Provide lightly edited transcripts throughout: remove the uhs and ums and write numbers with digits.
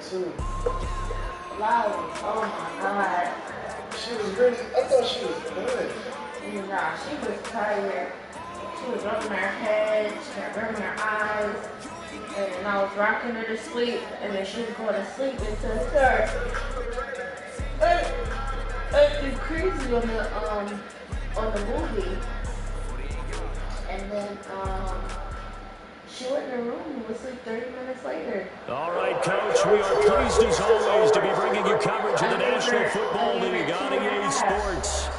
too. Loud. Oh my God. She was really, I thought she was done. Nah, she was tired. She was rubbing her head, she was rubbing her eyes, and I was rocking her to sleep, and then she was going to sleep until it started acting crazy on the movie. And then she went in her room and was asleep 30 minutes later. All right, Coach, we are pleased as always to be bringing you coverage of the National Football League on EA Sports.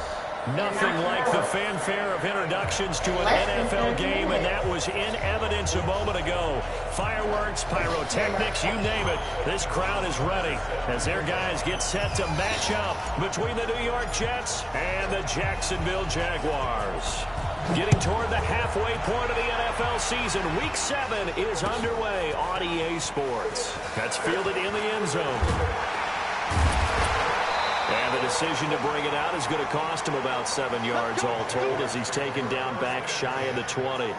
Nothing like the fanfare of introductions to an NFL game, and that was in evidence a moment ago. Fireworks, pyrotechnics, you name it. This crowd is ready as their guys get set to match up between the New York Jets and the Jacksonville Jaguars. Getting toward the halfway point of the NFL season, Week 7 is underway on EA Sports. That's fielded in the end zone. And the decision to bring it out is going to cost him about 7 yards all told as he's taken down back shy of the 20.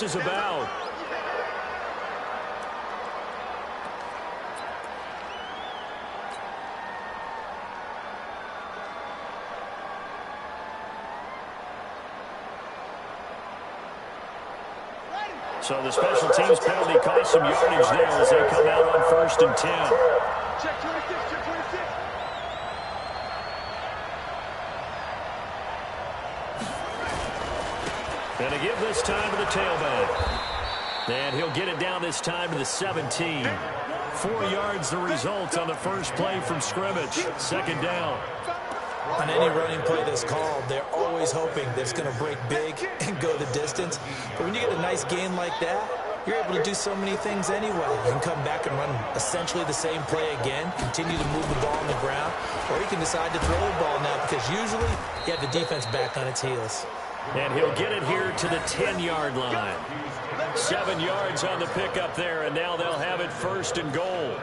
Is about. So the special teams penalty cost some yardage there as they come out on 1st and 10. Check 26, check 26. And to give this time to the tailback. And he'll get it down this time to the 17. 4 yards the result on the first play from scrimmage. 2nd down. On any running play that's called, they're always hoping that it's going to break big and go the distance. But when you get a nice gain like that, you're able to do so many things anyway. You can come back and run essentially the same play again, continue to move the ball on the ground, or you can decide to throw the ball now because usually you have the defense back on its heels. And he'll get it here to the 10-yard line. 7 yards on the pickup there, and now they'll have it 1st and goal.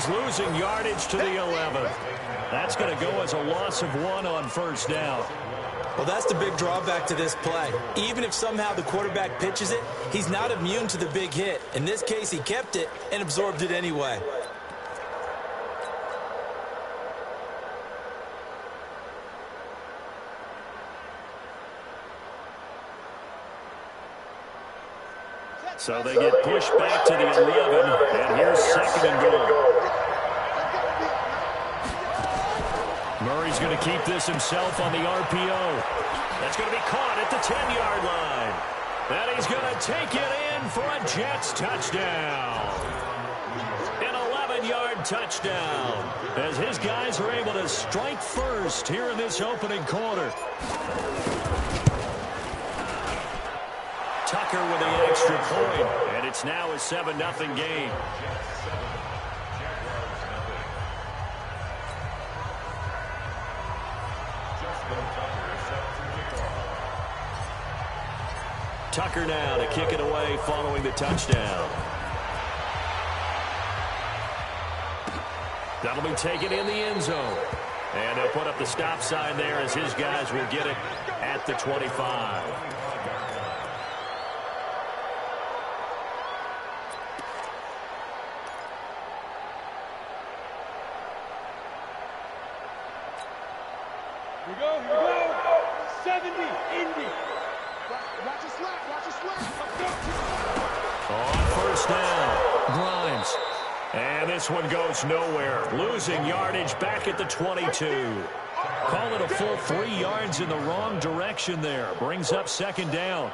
Losing yardage to the 11. That's going to go as a loss of 1 on 1st down. Well, that's the big drawback to this play. Even if somehow the quarterback pitches it, he's not immune to the big hit. In this case, he kept it and absorbed it anyway. So they get pushed back to the 11, and here's 2nd and goal. Murray's going to keep this himself on the RPO. That's going to be caught at the 10-yard line. And he's going to take it in for a Jets touchdown. An 11-yard touchdown as his guys are able to strike first here in this opening quarter. Tucker with the extra point, and it's now a 7-0 game. Tucker now to kick it away following the touchdown. That'll be taken in the end zone. And they'll put up the stop sign there as his guys will get it at the 25. Here we go. 70, Indy. first down. Grimes. And this one goes nowhere. Losing yardage back at the 22. Call it a full 3 yards in the wrong direction there. Brings up second down.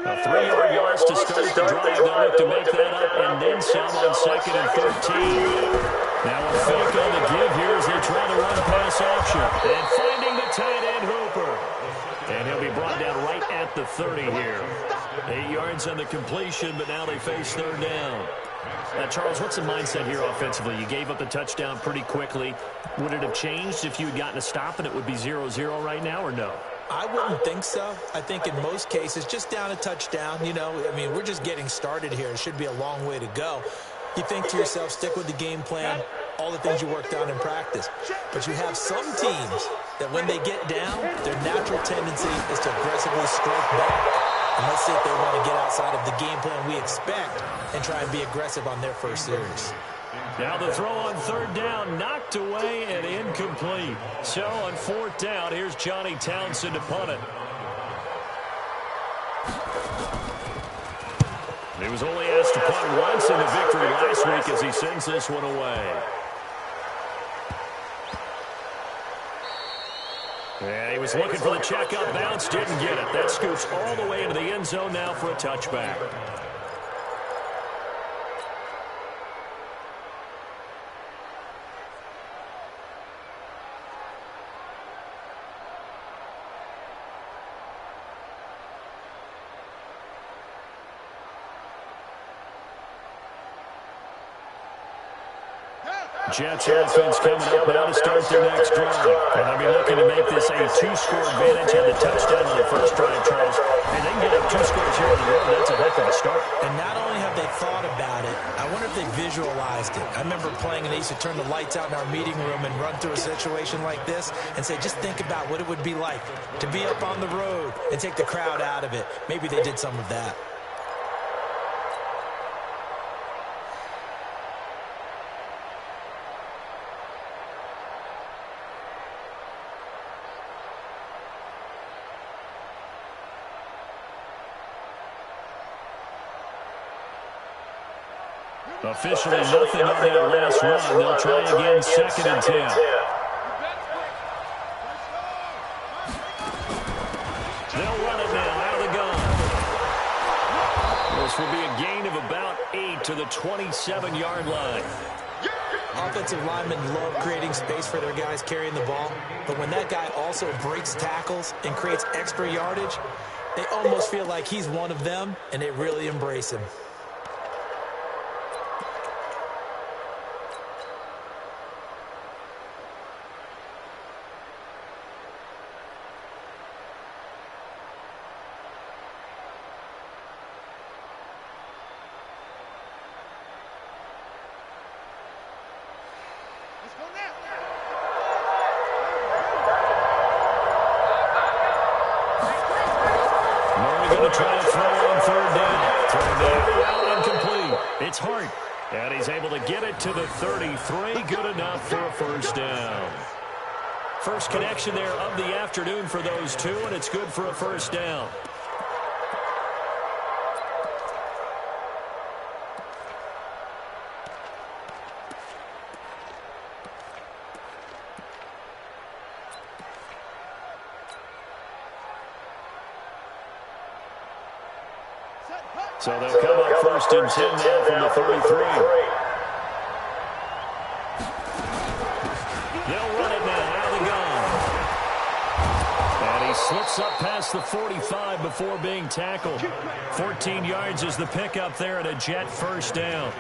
A 3-yard loss to start the drive. They'll look to make that up and then some on 2nd and 13. Now a fake on the give here as they try to run pass option. And finding the tight end Hooper. And he'll be brought down right at the 30 here. 8 yards on the completion, but now they face third down. Charles, what's the mindset here offensively? You gave up the touchdown pretty quickly. Would it have changed if you had gotten a stop and it would be 0-0 right now, or no? I wouldn't think so. I think in most cases, just down a touchdown, you know, I mean, we're just getting started here. It should be a long way to go. You think to yourself, stick with the game plan, all the things you worked on in practice. But you have some teams that when they get down, their natural tendency is to aggressively strike back. And let's see if they want to get outside of the game plan we expect and try and be aggressive on their first series. Now the throw on third down, knocked away and incomplete. So on fourth down, here's Johnny Townsend to punt it. He was only asked to punt once in the victory last week as he sends this one away. Yeah, he was looking for the checkup bounce, didn't get it. That scoots all the way into the end zone now for a touchback. Jets offense coming up now to start their next drive. And they'll be looking to make this a 2-score advantage. Had the touchdown on the first drive, Charles. And they can get up 2 scores here on the road. That's a heck of a start. And not only have they thought about it, I wonder if they visualized it. I remember playing and they used to turn the lights out in our meeting room and run through a situation like this and say, just think about what it would be like to be up on the road and take the crowd out of it. Maybe they did some of that. Officially nothing on that last run. They'll try again, 2nd and 10. They'll run it now out of the gun. This will be a gain of about 8 to the 27-yard line. Offensive linemen love creating space for their guys carrying the ball, but when that guy also breaks tackles and creates extra yardage, they almost feel like he's one of them, and they really embrace him. Try to throw on third down. Throw down, incomplete. It's Hart. And he's able to get it to the 33. Good enough for a first down. First connection there of the afternoon for those two, and it's good for a first down. So they'll come up 1st and 10 now from the 33. They'll run it now out of the gun. And he slips up past the 45 before being tackled. 14 yards is the pickup there and a Jet first down.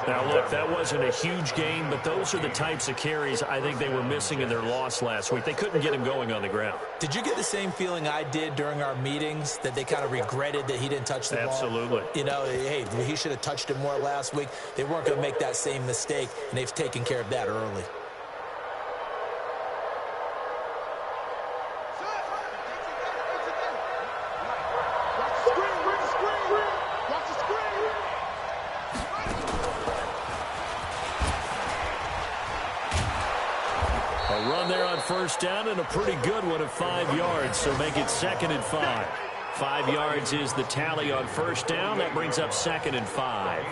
Now, look, that wasn't a huge gain, but those are the types of carries I think they were missing in their loss last week. They couldn't get him going on the ground. Did you get the same feeling I did during our meetings, that they kind of regretted that he didn't touch the ball? Absolutely. You know, hey, he should have touched it more last week. They weren't going to make that same mistake, and they've taken care of that early. first down and a pretty good one of 5 yards, so make it 2nd and 5. 5 yards is the tally on first down. That brings up 2nd and 5.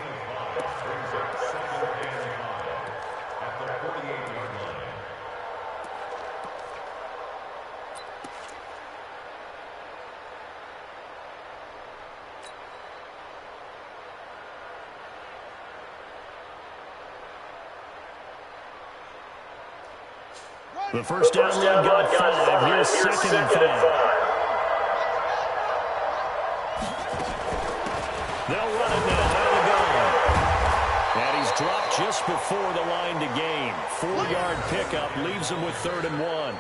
The first down run got 5. Here's 2nd and 5. They'll run it now. Out of the gun. And he's dropped just before the line to gain. 4-yard pickup leaves him with 3rd and 1.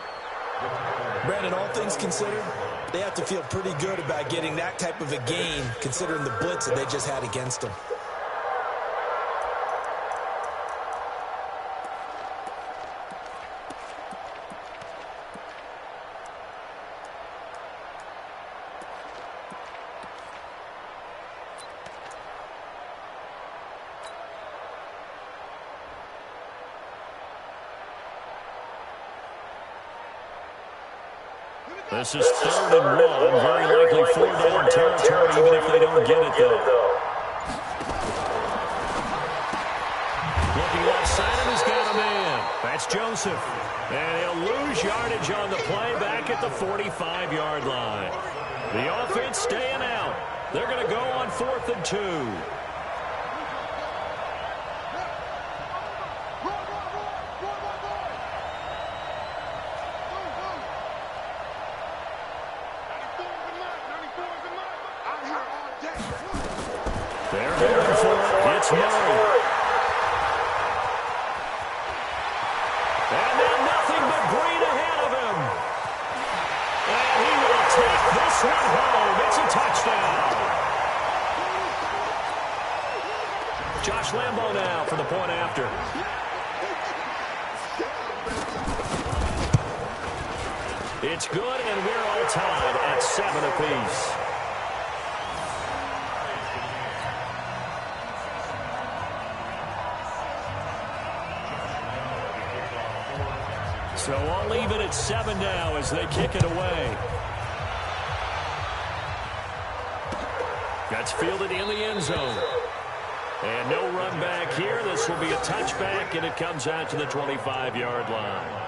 Brandon, all things considered, they have to feel pretty good about getting that type of a gain, considering the blitz that they just had against them. This is 3rd and 1. Very likely 4-down territory, even if they don't get it, though. Looking left side, and he's got a man. That's Joseph. And he'll lose yardage on the play back at the 45-yard line. The offense staying out. They're going to go on 4th and 2. It's Murray. And now nothing but green ahead of him. And he will take this one home. It's a touchdown. Josh Lambo now for the point after. It's good, and we're all tied at 7 apiece. So I'll leave it at 7 now as they kick it away. That's fielded in the end zone. And no run back here. This will be a touchback, and it comes out to the 25-yard line.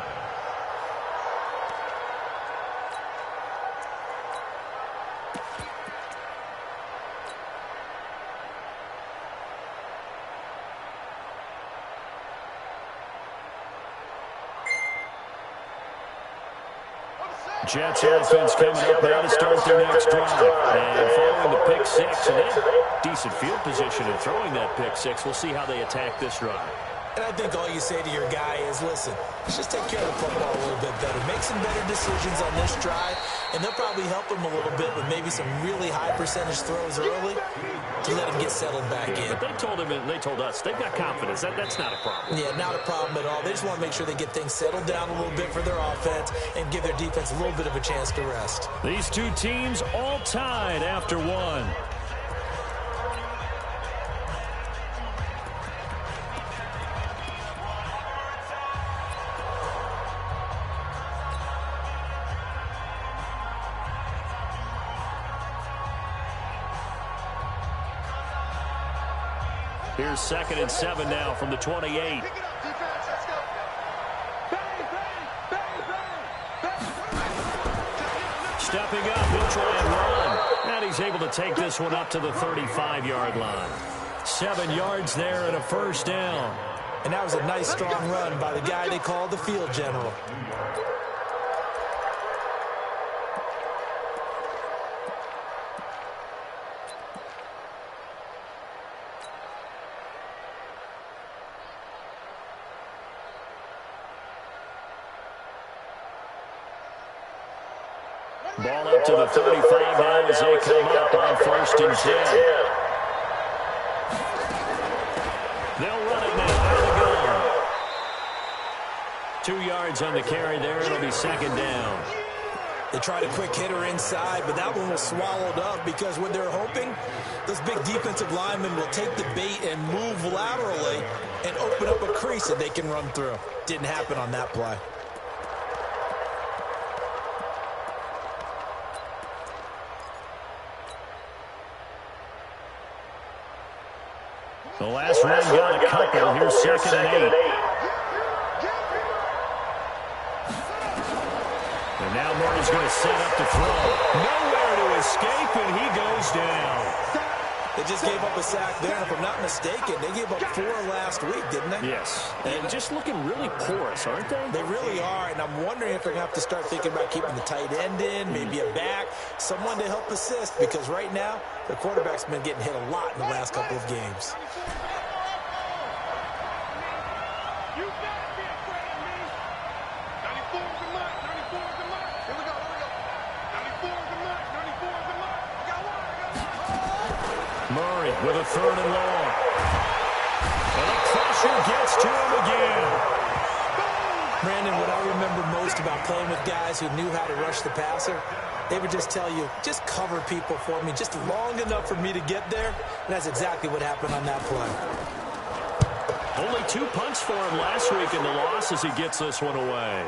Jets offense coming up now to start their next drive. And following the pick 6, and a decent field position in throwing that pick 6. We'll see how they attack this drive. And I think all you say to your guy is, listen, let's just take care of the football a little bit better. Make some better decisions on this drive, and they'll probably help him a little bit with maybe some really high percentage throws early to let him get settled back in. But they told him, and they told us, they've got confidence. That's not a problem. Yeah, not a problem at all. They just want to make sure they get things settled down a little bit for their offense and give their defense a little bit of a chance to rest. These two teams all tied after 1. Here's 2nd and 7 now from the 28. Stepping up, he'll try and run. And he's able to take this one up to the 35-yard line. 7 yards there and a first down. And that was a nice, strong run by the guy they call the field general. Ball up to the 35 now as they come up on 1st and 10. They'll run it now out of the gun. 2 yards on the carry there. It'll be 2nd down. They tried a quick hitter inside, but that one was swallowed up because what they're hoping, those big defensive linemen will take the bait and move laterally and open up a crease that they can run through. Didn't happen on that play. The last run got a couple. Here's 2nd and 8. And now Murray's going to set up to throw. Nowhere to escape, and he goes down. They just gave up a sack there, and if I'm not mistaken, they gave up 4 last week, didn't they? Yes, and just looking really porous, aren't they? They really are, and I'm wondering if they're going to have to start thinking about keeping the tight end in, maybe a back, someone to help assist, because right now, the quarterback's been getting hit a lot in the last couple of games. You gotta be afraid of me. 94 is the mark. 94 is the mark. Here we go. 94 is the mark. 94 is the mark. I got one. Murray with a 3rd and long. And the pressure gets to him again. Brandon, what I remember most about playing with guys who knew how to rush the passer, they would just tell you, just cover people for me just long enough for me to get there. And that's exactly what happened on that play. Only 2 punts for him last week in the loss as he gets this one away.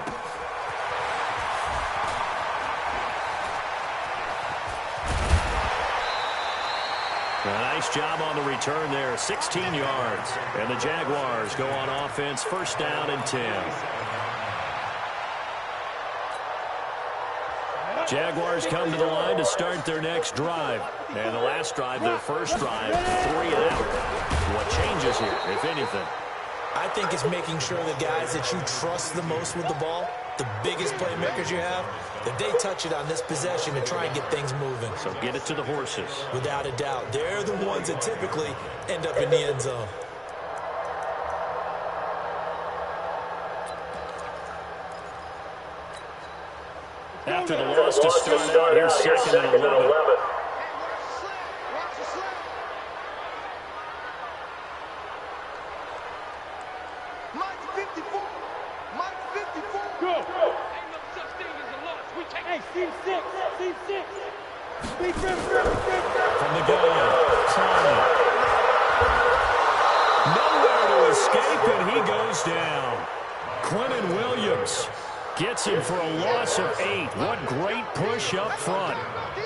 A nice job on the return there, 16 yards. And the Jaguars go on offense, 1st down and 10. Jaguars come to the line to start their next drive. And the last drive, their first drive, 3 and out. What changes here, if anything? I think it's making sure the guys that you trust the most with the ball, the biggest playmakers you have, that they touch it on this possession to try and get things moving. So get it to the horses. Without a doubt. They're the ones that typically end up in the end zone. After the loss to start out, here's 2nd and 11. From the gun, nowhere to escape, and he goes down. Quentin Williams gets him for a loss of 8. What great push up front.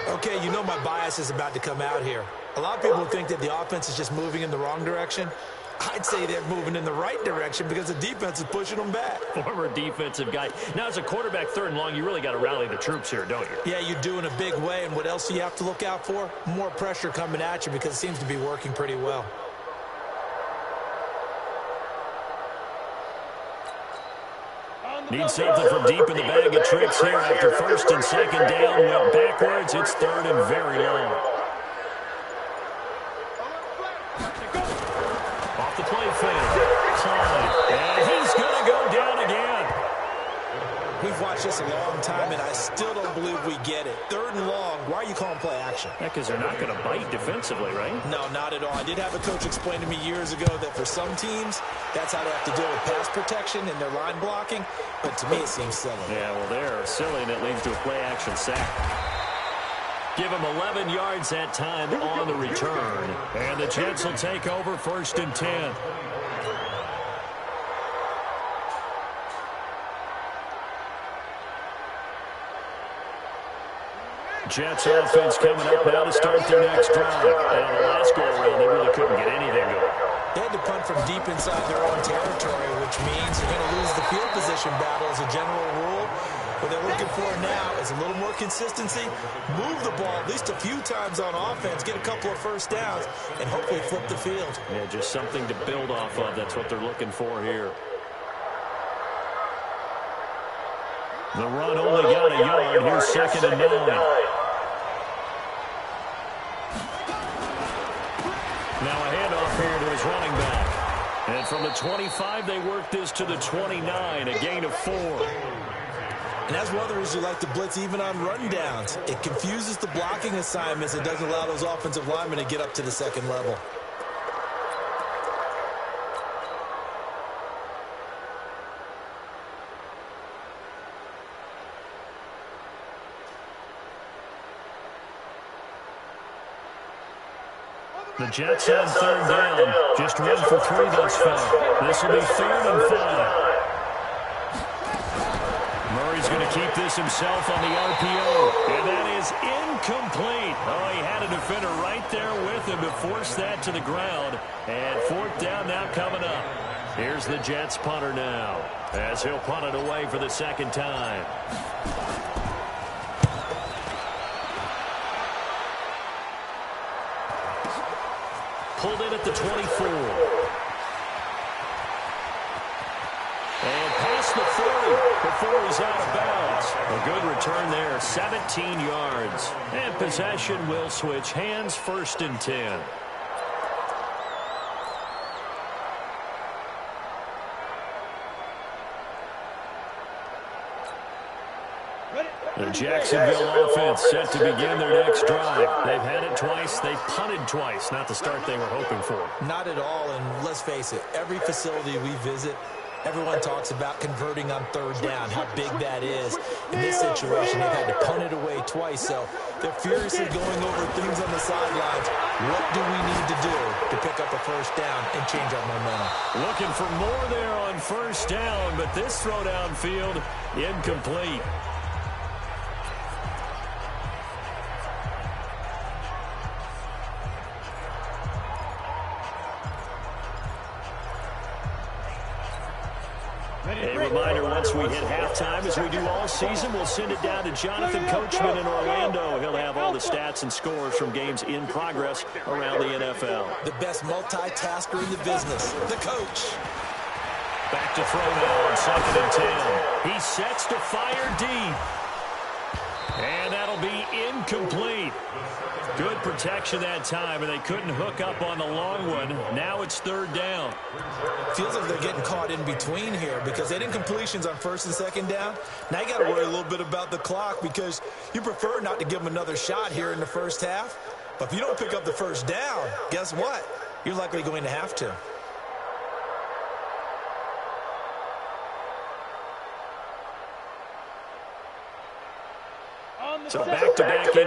Okay, you know my bias is about to come out here. A lot of people think that the offense is just moving in the wrong direction. I'd say they're moving in the right direction because the defense is pushing them back. Former defensive guy. Now, as a quarterback 3rd and long, you really got to rally the troops here, don't you? Yeah, you do in a big way. And what else do you have to look out for? More pressure coming at you because it seems to be working pretty well. Need something from deep in the bag of tricks here after 1st and 2nd down. Went backwards. It's 3rd and very long. Off the play fake. And he's going to go down again. We've watched this a long time, and I still don't believe we get it. 3rd and long. Why are you calling play action? Yeah, because they're not going to bite defensively, right? No, not at all. I did have a coach explain to me years ago that for some teams, that's how they have to deal with pass protection and their line blocking. But to me, it seems silly. Yeah, well, they're silly, and it leads to a play-action sack. Give him 11 yards that time on the return. And the Jets will take over 1st and 10. Jets offense coming up now to start their next drive. And on the last go-around, they really couldn't get anything going. They had to punt from deep inside their own territory, which means you're going to lose the field position battle as a general rule. What they're looking for now is a little more consistency, move the ball at least a few times on offense, get a couple of 1st downs, and hopefully flip the field. Yeah, just something to build off of. That's what they're looking for here. The run only got a yard. Here's 2nd and 9. Now a handoff here to his running back. And from the 25, they work this to the 29, a gain of 4. And that's one of the reasons you like to blitz even on run downs. It confuses the blocking assignments. It doesn't allow those offensive linemen to get up to the 2nd level. The Jets on 3rd down. Just 1 for 3 thus far. This will be 3rd and 5. Murray's going to keep this himself on the RPO. And that is incomplete. Oh, he had a defender right there with him to force that to the ground. And fourth down now coming up. Here's the Jets punter now, as he'll punt it away for the second time. Pulled in at the 24. And past the 40 before he's out of bounds. A good return there, 17 yards. And possession will switch hands, 1st and 10. The Jacksonville offense set to begin their next drive. They've had it twice. They've punted twice. Not the start they were hoping for. Not at all, and let's face it, every facility we visit, everyone talks about converting on 3rd down, how big that is. In this situation, they've had to punt it away twice, so they're furiously going over things on the sidelines. What do we need to do to pick up a 1st down and change our momentum? Looking for more there on 1st down, but this throw downfield incomplete. A reminder, once we hit halftime, as we do all season, we'll send it down to Jonathan Coachman in Orlando. He'll have all the stats and scores from games in progress around the NFL. The best multitasker in the business, the coach. Back to throw now on 2nd and 10. He sets to fire deep. And that'll be incomplete. Good protection that time, and they couldn't hook up on the long one. Now it's 3rd down. Feels like they're getting caught in between here because they didn't completions on 1st and 2nd down. Now you got to worry a little bit about the clock because you prefer not to give them another shot here in the 1st half. But if you don't pick up the 1st down, guess what? You're likely going to have to. So back-to-back in.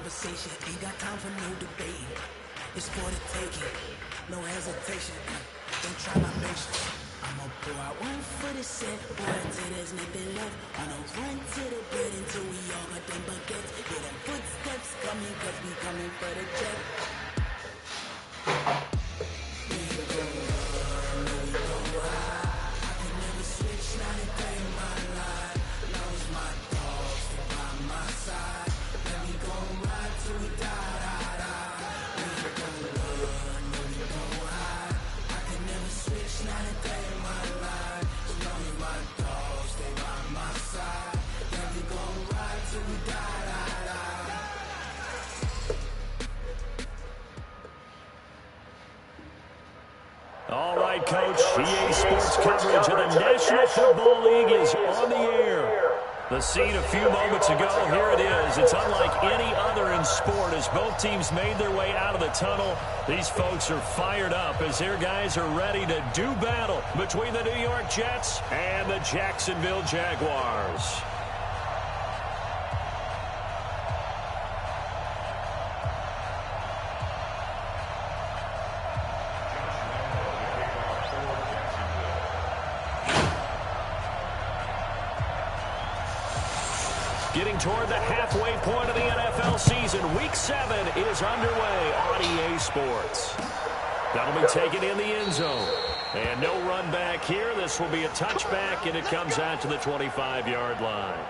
conversation. Ain't got time for no debate. It's for the taking, no hesitation. Don't try my patience. I'ma pour out one for the set, boy, until there's nothing left. I'ma run to the bed until we all got them baguettes. Yeah, them footsteps coming, cause we coming for the jet. We gon' run, no, we gon' ride. I can never switch, not a day in my life. Lost my dogs, they by my side. And we gon' ride till we die, die, die. We gon' run, no, we gon' hide. I can never switch, not a day in my life. As long as my dogs stay by my side. And we gon' ride till we die, die, die. All right, Coach. EA Sports coverage of the National Football League is on the air. The scene a few moments ago, here it is. It's unlike any other in sport as both teams made their way out of the tunnel. These folks are fired up as their guys are ready to do battle between the New York Jets and the Jacksonville Jaguars. Getting toward the halfway point of the NFL season, Week 7 is underway on EA Sports. That'll be taken in the end zone. And no run back here. This will be a touchback, and it comes out to the 25-yard line.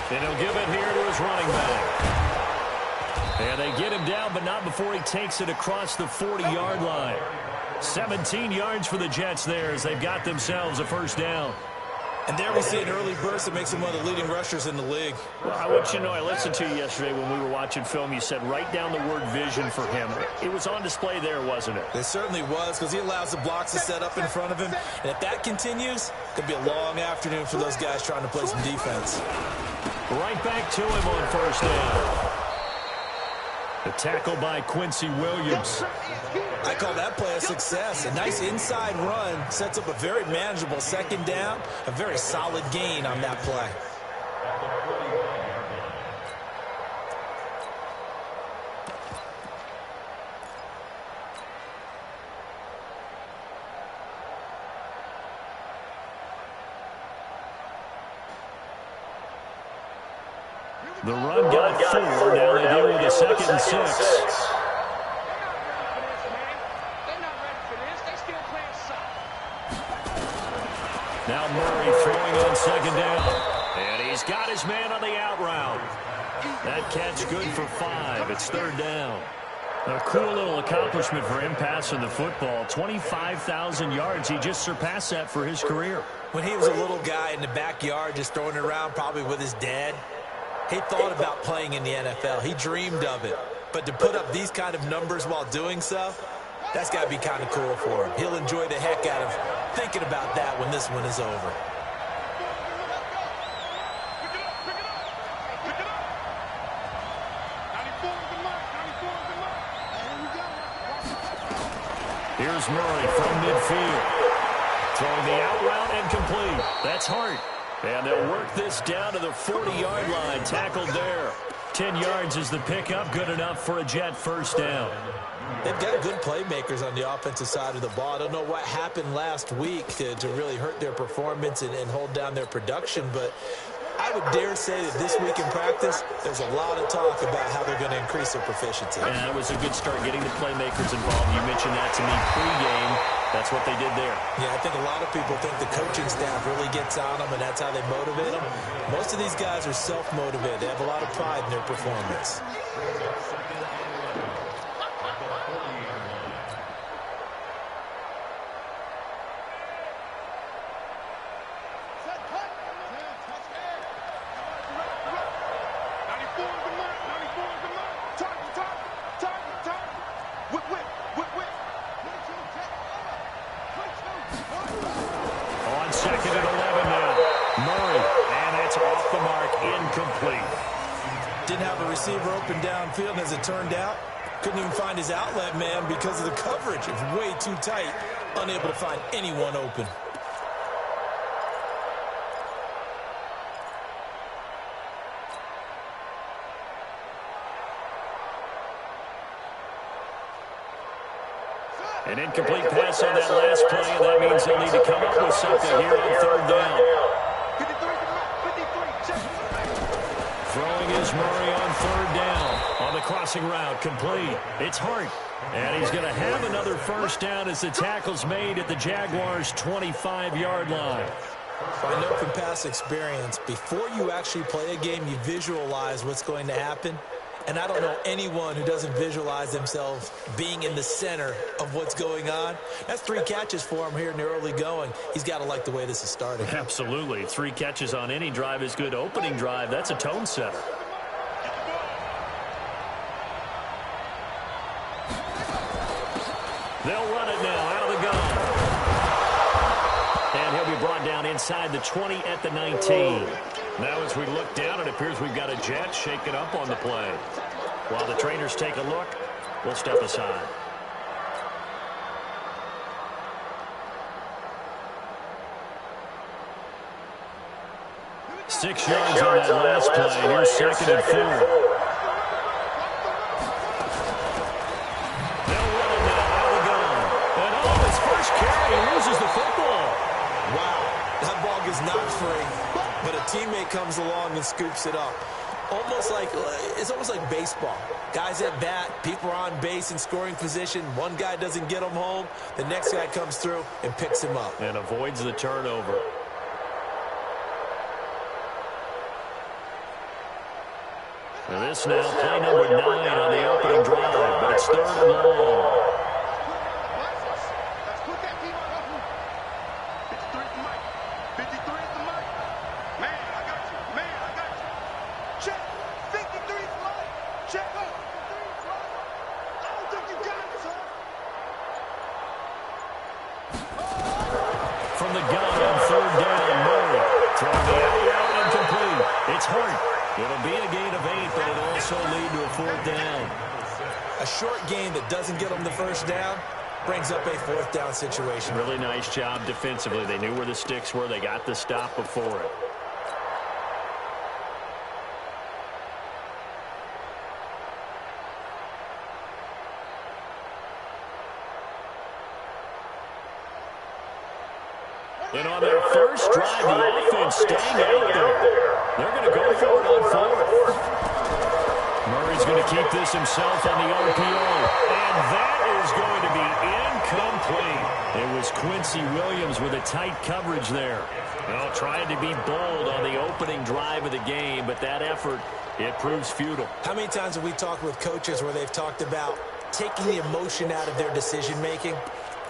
And he'll give it here to his running back. And they get him down, but not before he takes it across the 40-yard line. 17 yards for the Jets there as they've got themselves a first down. And there we see an early burst that makes him one of the leading rushers in the league. Well, I want you to know, I listened to you yesterday when we were watching film. You said write down the word vision for him. It was on display there, wasn't it? It certainly was, because he allows the blocks to set up in front of him. And if that continues, it could be a long afternoon for those guys trying to play some defense. Right back to him on first down. The tackle by Quincy Williams. I call that play a success. A nice inside run sets up a very manageable second down. A very solid gain on that play. The run got 4. Now they deal with a 2nd and 6. Now Murray throwing on 2nd down. And he's got his man on the out route. That catch good for 5. It's 3rd down. A cool little accomplishment for him passing the football. 25,000 yards. He just surpassed that for his career. When he was a little guy in the backyard just throwing it around probably with his dad, he thought about playing in the NFL. He dreamed of it. But to put up these kind of numbers while doing so, that's got to be kind of cool for him. He'll enjoy the heck out of thinking about that when this one is over. Here's Murray from midfield. Throwing the out route and complete. That's Hart. And they'll work this down to the 40-yard line. Tackled there. 10 yards is the pickup. Good enough for a Jet first down. They've got good playmakers on the offensive side of the ball. I don't know what happened last week to really hurt their performance and hold down their production, but I would dare say that this week in practice, there's a lot of talk about how they're going to increase their proficiency. And that was a good start getting the playmakers involved. You mentioned that to me pregame. That's what they did there. Yeah, I think a lot of people think the coaching staff really gets on them, and that's how they motivate them. Most of these guys are self-motivated. They have a lot of pride in their performance. On second and 11 now. Murray, and that's off the mark, incomplete. Didn't have a receiver open downfield, and as it turned out, couldn't even find his outlet man because of the coverage. It was way too tight, unable to find anyone open. An incomplete pass on that last play, and that means they'll need to come up with something here on third down. Throwing is Murray on third down. On the crossing route, complete. It's Hart. And he's going to have another first down as the tackle's made at the Jaguars' 25-yard line. I know from past experience, before you actually play a game, you visualize what's going to happen. And I don't know anyone who doesn't visualize themselves being in the center of what's going on. That's 3 catches for him here in the early going. He's got to like the way this is starting. Absolutely. 3 catches on any drive is good. Opening drive, that's a tone setter. They'll run it now out of the gun. And he'll be brought down inside the 20 at the 19. Now as we look down, it appears we've got a Jet shaking up on the play. While the trainers take a look, we'll step aside. Six yards on that last play. Here's second and 4. They'll run it now out of the gun. And on his first carry, he loses the football. Wow, that ball gets knocked free. But a teammate comes along and scoops it up. It's almost like baseball. Guys at bat, people are on base in scoring position. One guy doesn't get him home. The next guy comes through and picks him up. And avoids the turnover. And this now, play number 9 on the opening drive. But it's third and long. From the gun on third down, Murray. Throwing the out route incomplete. It's Hart. It'll be a gain of 8, but it'll also lead to a 4th down. A short gain that doesn't get them the first down brings up a 4th down situation. Really nice job defensively. They knew where the sticks were. They got the stop before it. And on their first drive, the offense staying out there. They're going to go for it on 4th. Murray's going to keep this himself on the RPO. And that is going to be incomplete. It was Quincy Williams with a tight coverage there. Well, trying to be bold on the opening drive of the game, but that effort, it proves futile. How many times have we talked with coaches where they've talked about taking the emotion out of their decision-making.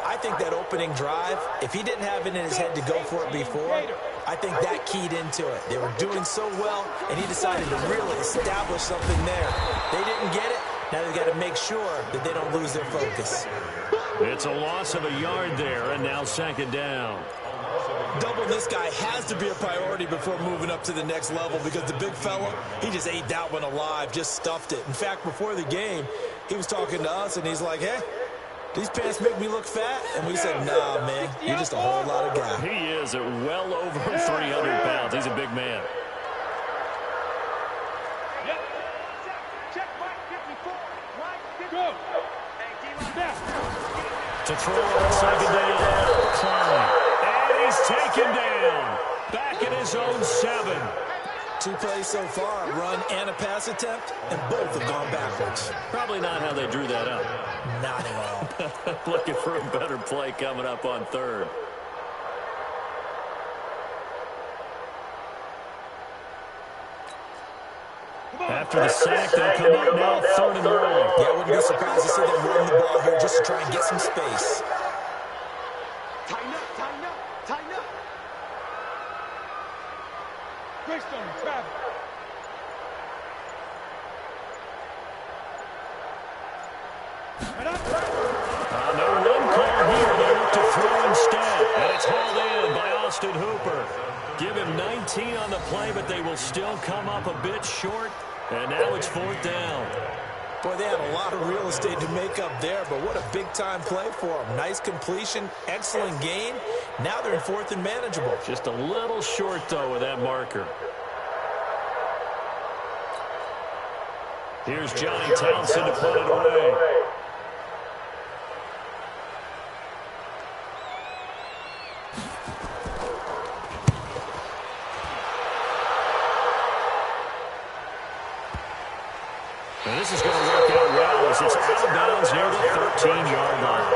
I think that opening drive, if he didn't have it in his head to go for it before, I think that keyed into it. They were doing so well, and he decided to really establish something there. They didn't get it. Now they've got to make sure that they don't lose their focus. It's a loss of a yard there, and now second down. Doubling this guy has to be a priority before moving up to the next level because the big fella, he just ate that one alive, just stuffed it. In fact, before the game, he was talking to us, and he's like, hey, these pants make me look fat? And we said, nah, man, you're just a whole lot of guy. He is at well over 300 pounds. He's a big man. To throw on second down. Klein. And he's taken down. Back at his own 7. 2 plays so far, a run and a pass attempt, and both have gone backwards. Probably not how they drew that up. Not at all. Looking for a better play coming up on third. After the sack, they'll come up now, 3rd and long. Yeah, I wouldn't be surprised to see them run the ball here just to try and get some space. Tighten up, tighten up, tighten up. Greystone, travel. No run call here. They look to throw instead. And it's hauled in by Austin Hooper. Give him 19 on the play, but they will still come up a bit short. And now it's 4th down. Boy, they had a lot of real estate to make up there, but what a big-time play for them. Nice completion, excellent gain. Now they're in 4th and manageable. Just a little short, though, with that marker. Here's Johnny Townsend to put it away. And this is going to work out well as it's out of bounds near the 13-yard line.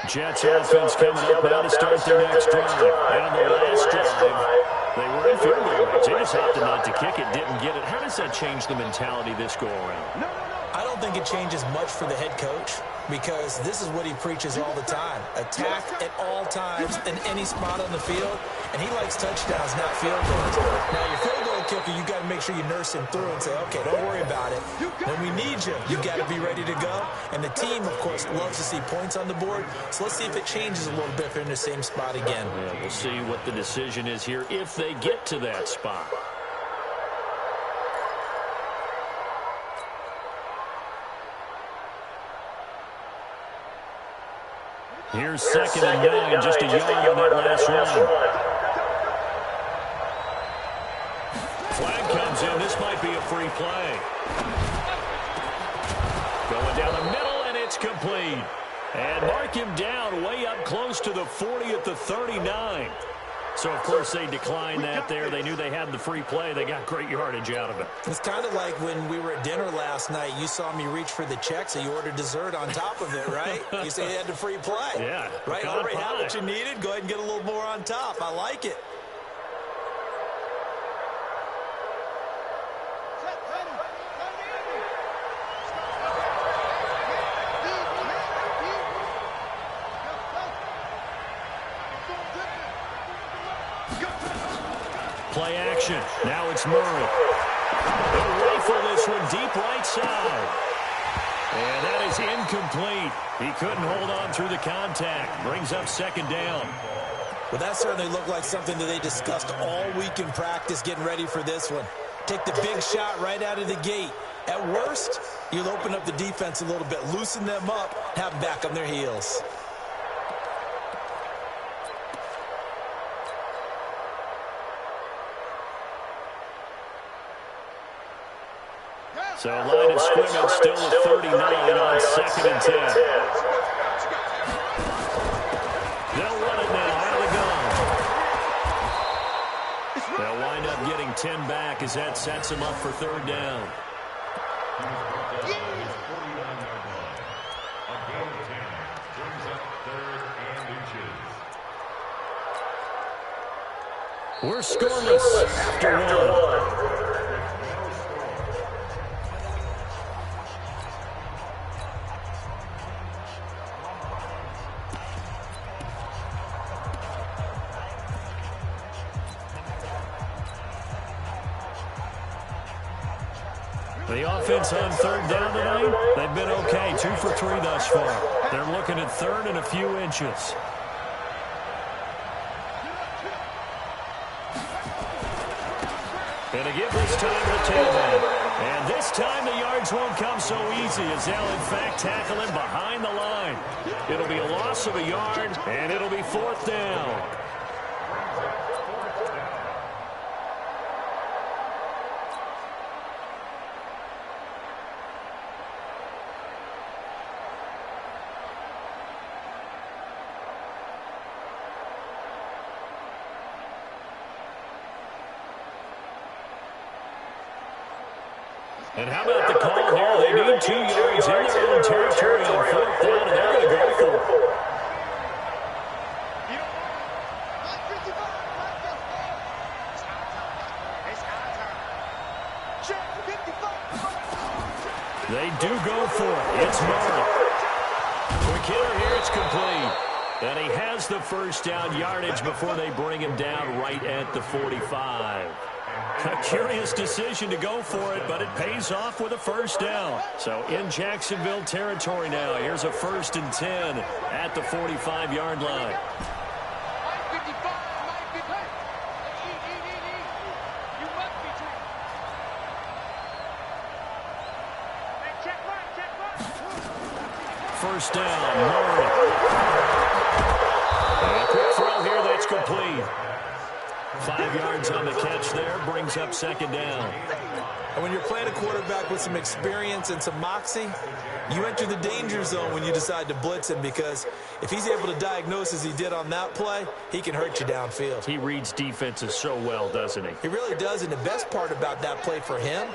Jets offense coming up now to start their next drive. And on the last drive, they were in field goal range. They just opted not to kick it, didn't get it. How does that change the mentality this go-around? I don't think it changes much for the head coach because this is what he preaches all the time. Attack at all times in any spot on the field, and he likes touchdowns, not field goals. Now, your field goal kicker, you got to make sure you nurse him through and say, okay, don't worry about it. When we need you, you got to be ready to go. And the team, of course, loves to see points on the board, so let's see if it changes a little bit if they're in the same spot again. Yeah, we'll see what the decision is here if they get to that spot. Here's 2nd and 9, just a yard on that last run. Flag comes in. This might be a free play. Going down the middle, and it's complete. And mark him down way up close to the 40 at the 39. So, of course, they declined that there. They knew they had the free play. They got great yardage out of it. It's kind of like when we were at dinner last night. You saw me reach for the check, so you ordered dessert on top of it, right? You say you had the free play. Yeah. Right? Already had what you needed. Go ahead and get a little more on top. I like it. Play action. Now it's Murray. They'll rifle this one deep right side. And that is incomplete. He couldn't hold on through the contact. Brings up 2nd down. Well, that certainly looked like something that they discussed all week in practice getting ready for this one. Take the big shot right out of the gate. At worst, you'll open up the defense a little bit, loosen them up, have them back on their heels. So line of scrimmage still at 39 on 2nd and 10. They'll run it now out of the gun. They'll wind up getting 10 back as as that sets him up for third down. We're scoreless after one. The offense on third down tonight, they've been okay. 2 for 3 thus far. They're looking at third and a few inches. And to give this time to the tailback. And this time the yards won't come so easy as they'll in fact tackle him behind the line. It'll be a loss of a yard, and it'll be fourth down. And how about the call here? They need 2 yards in their own territory on fourth down, and they're going to go for it. They do go for it. It's Murray. Quick hitter here. It's complete. And he has the first down yardage before they bring him down right at the 45. A curious decision to go for it, but it pays off with a first down. So in Jacksonville territory now. Here's a 1st and 10 at the 45-yard line. First down, Murray. And a quick throw here that's complete. 5 yards on the catch there, brings up second down. And when you're playing a quarterback with some experience and some moxie, you enter the danger zone when you decide to blitz him, because if he's able to diagnose as he did on that play, he can hurt you downfield. He reads defenses so well, doesn't he? He really does, and the best part about that play for him,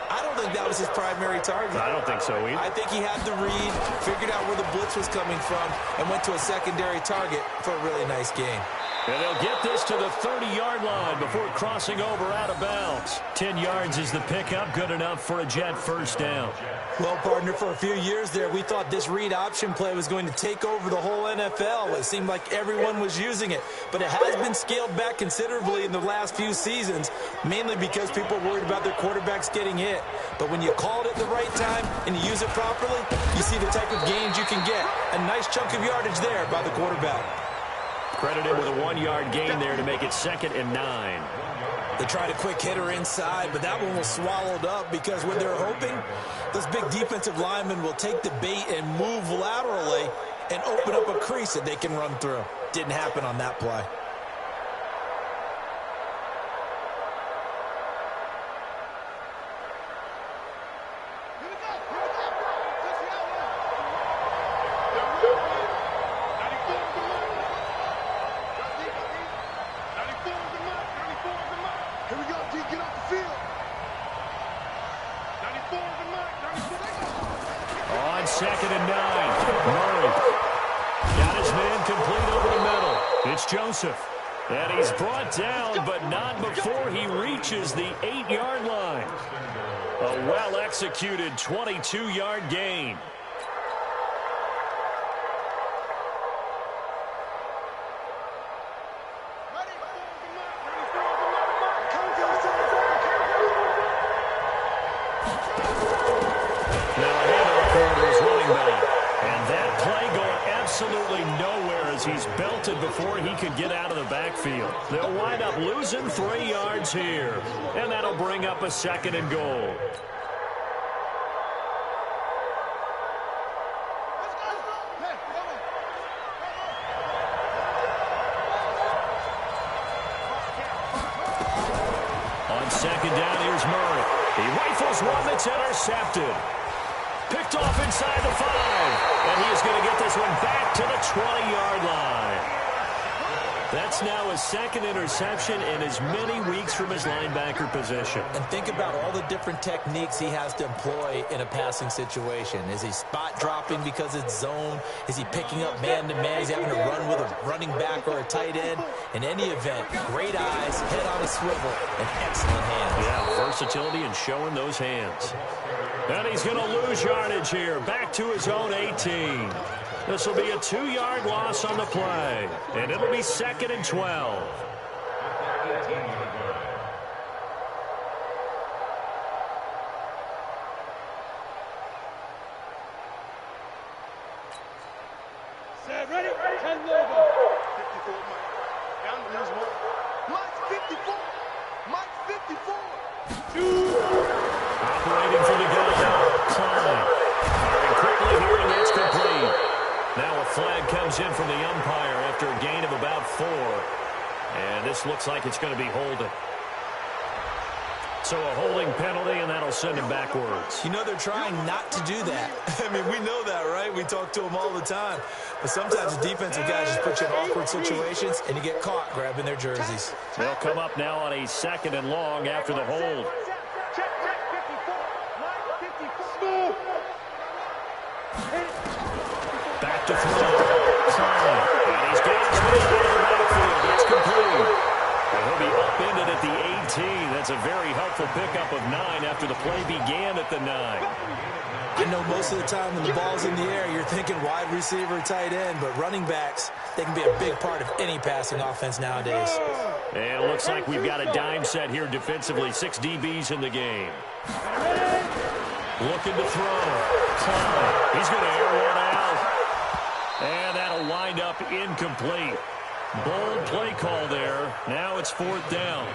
I don't think that was his primary target. I don't think so either. I think he had the read, figured out where the blitz was coming from, and went to a secondary target for a really nice gain. And they'll get this to the 30-yard line before crossing over out of bounds. 10 yards is the pickup, good enough for a Jet first down. Well, partner, for a few years there, we thought this read option play was going to take over the whole NFL. It seemed like everyone was using it, but it has been scaled back considerably in the last few seasons, mainly because people are worried about their quarterbacks getting hit. But when you call it at the right time and you use it properly, you see the type of gains you can get. A nice chunk of yardage there by the quarterback. Credited with a 1-yard gain there to make it 2nd and 9. They tried a quick hitter inside, but that one was swallowed up because what they're hoping, those big defensive linemen will take the bait and move laterally and open up a crease that they can run through. Didn't happen on that play. On 2nd and 9, Murray got his man complete over the middle. It's Joseph. And he's brought down, but not before he reaches the 8-yard line. A well-executed 22-yard gain. Absolutely nowhere as he's belted before he could get out of the backfield. They'll wind up losing 3 yards here, and that'll bring up a 2nd and goal. On 2nd down, here's Murray. He rifles one that's intercepted. Picked off inside the 5, and he is going to get this one back to the 20-yard line. That's now his second interception in as many weeks from his linebacker position. And think about all the different techniques he has to employ in a passing situation. Is he spot dropping because it's zone? Is he picking up man-to-man? Is he having to run with a running back or a tight end? In any event, great eyes, head on a swivel, and excellent hands. Yeah, versatility and showing those hands. And he's going to lose yardage here. Back to his own 18. This will be a 2-yard loss on the play. And it'll be 2nd and 12. Set, ready? 10 over. 54, Mike. Down to lose one. Mike's 54. Mike's 54. Operating for the goal. Klein. And quickly here, and it's complete. Now a flag comes in from the umpire after a gain of about 4. And this looks like it's going to be holding. So a holding penalty, and that'll send him backwards. You know, they're trying not to do that. I mean, we know that, right? We talk to them all the time. But sometimes the defensive guys just put you in awkward situations, and you get caught grabbing their jerseys. They'll come up now on a 2nd and long after the hold. Check, 54. Mike, 54. Back to throw. And he's got his man out of the backfield. It's complete. And he'll be upended at the 18. That's a very helpful pickup of 9 after the play began at the 9. I know most of the time when the ball's in the air, you're thinking wide receiver, tight end, but running backs, they can be a big part of any passing offense nowadays. And it looks like we've got a dime set here defensively. 6 DBs in the game. Looking to throw. He's going to air one out. And that'll wind up incomplete. Bold play call there. Now it's 4th down.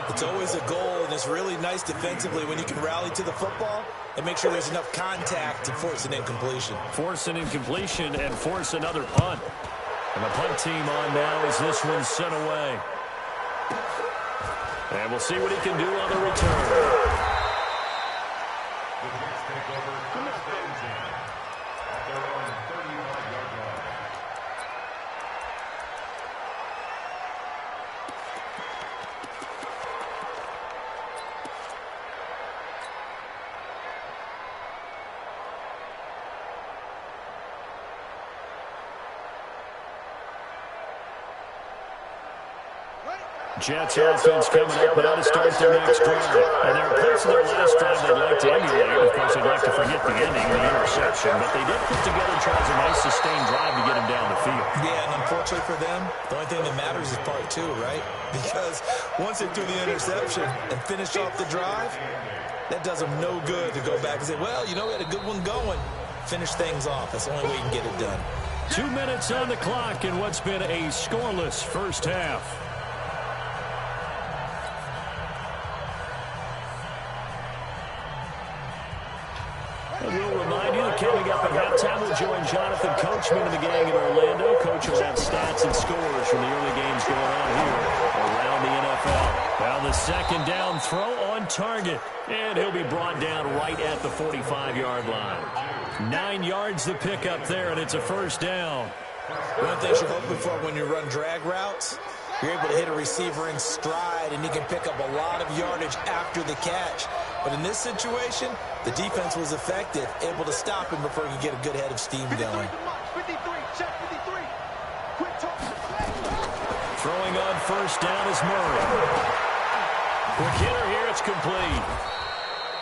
It's always a goal, and it's really nice defensively when you can rally to the football and make sure there's enough contact to force an incompletion. Force an incompletion and force another punt. And the punt team on now as this one's sent away. And we'll see what he can do on the return. Jets offense coming up now to start their next drive. And they're parts of their last drive they'd like to emulate. Of course, they'd like to forget the ending, the interception. But they did put together tries a nice sustained drive to get him down the field. Yeah, and unfortunately for them, the only thing that matters is part 2, right? Because once they do the interception and finish off the drive, that does them no good to go back and say, well, you know, we had a good one going. Finish things off. That's the only way you can get it done. 2 minutes on the clock in what's been a scoreless first half. And we'll remind you that coming up at halftime, we'll join Jonathan Coachman and the gang in Orlando. Coach will have stats and scores from the early games going on here around the NFL. Now the second down throw on target, and he'll be brought down right at the 45-yard line. 9 yards the pickup there, and it's a first down. One thing you're hoping for when you run drag routes, you're able to hit a receiver in stride, and he can pick up a lot of yardage after the catch. But in this situation, the defense was effective, able to stop him before he could get a good head of steam going. 53, check 53. Quick talk. Throwing on first down is Murray. Quick hitter here, it's complete.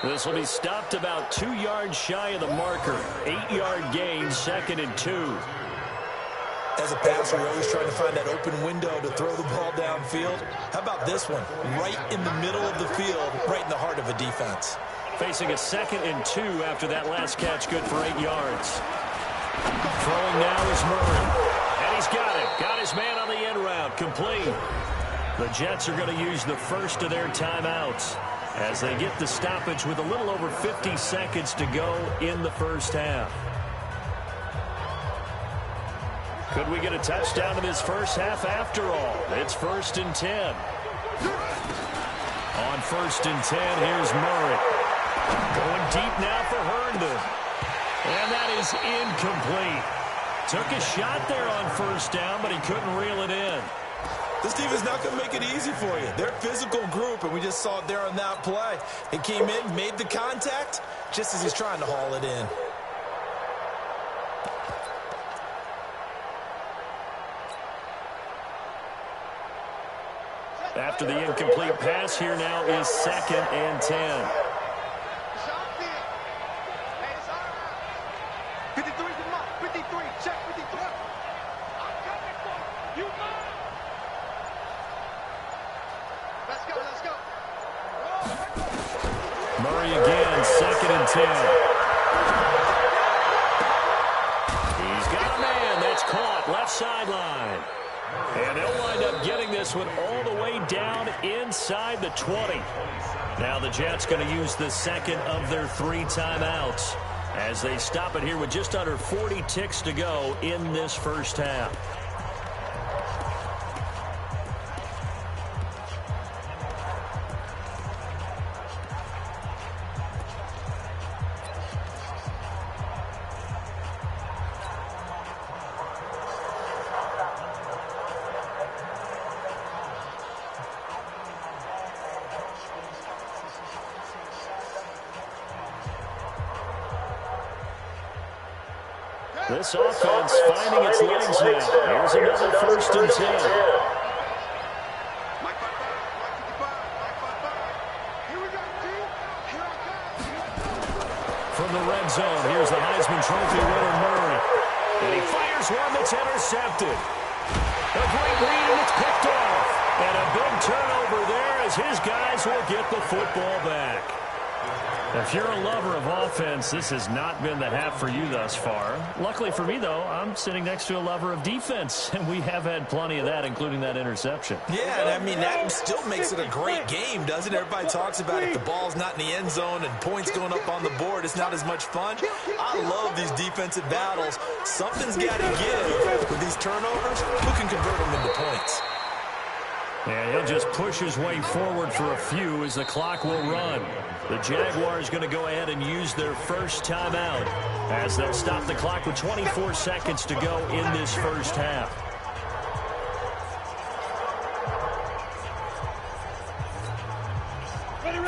This will be stopped about 2 yards shy of the marker. 8-yard gain, 2nd and 2. As a passer, you're always trying to find that open window to throw the ball downfield. How about this one? Right in the middle of the field, right in the heart of a defense. Facing a 2nd and 2 after that last catch, good for 8 yards. Throwing now is Murray. And he's got it. Got his man on the end route. Complete. The Jets are going to use the first of their timeouts as they get the stoppage with a little over 50 seconds to go in the first half. Could we get a touchdown in this first half after all? It's 1st and 10. On 1st and 10, here's Murray. Going deep now for Herndon. And that is incomplete. Took a shot there on first down, but he couldn't reel it in. This team is not going to make it easy for you. They're a physical group, and we just saw it there on that play. He came in, made the contact, just as he's trying to haul it in. After the incomplete pass, here now is 2nd and 10. 53 is the mark. 53. Check 53. I'm coming for you. You mine. Let's go. Let's go. Murray again, 2nd and 10. He's got a man. That's caught. Left sideline. And they'll wind up getting this one all the way down inside the 20. Now the Jets going to use the second of their 3 timeouts as they stop it here with just under 40 ticks to go in this first half. This offense finding its legs now. Here's another 1st and 10. From the red zone, here's the Heisman Trophy winner, Murray. And he fires one that's intercepted. A great read, and it's picked off. And a big turnover there as his guys will get the football back. If you're a lover of offense, this has not been the half for you thus far. Luckily for me, though, I'm sitting next to a lover of defense, and we have had plenty of that, including that interception. Yeah, and I mean, that still makes it a great game, doesn't it? Everybody talks about if the ball's not in the end zone and points going up on the board, it's not as much fun. I love these defensive battles. Something's got to give with these turnovers. Who can convert them into points? And he'll just push his way forward for a few as the clock will run. The Jaguars going to go ahead and use their first timeout as they'll stop the clock with 24 seconds to go in this first half.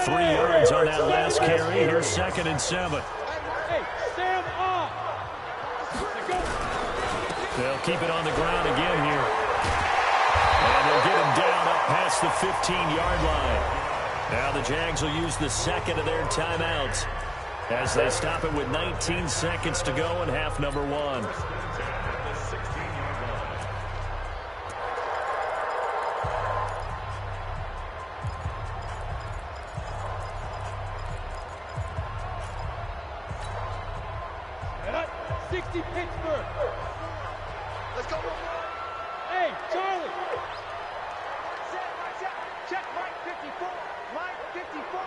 Three yards on that last carry. Here's 2nd and 7. Hey, stand up. They'll keep it on the ground again here. And they'll get him down up past the 15-yard line. Now the Jags will use the second of their timeouts as they stop it with 19 seconds to go in half number 1. Pittsburgh. Let's go. Hey, Charlie. Check Mike 54. Mike 54.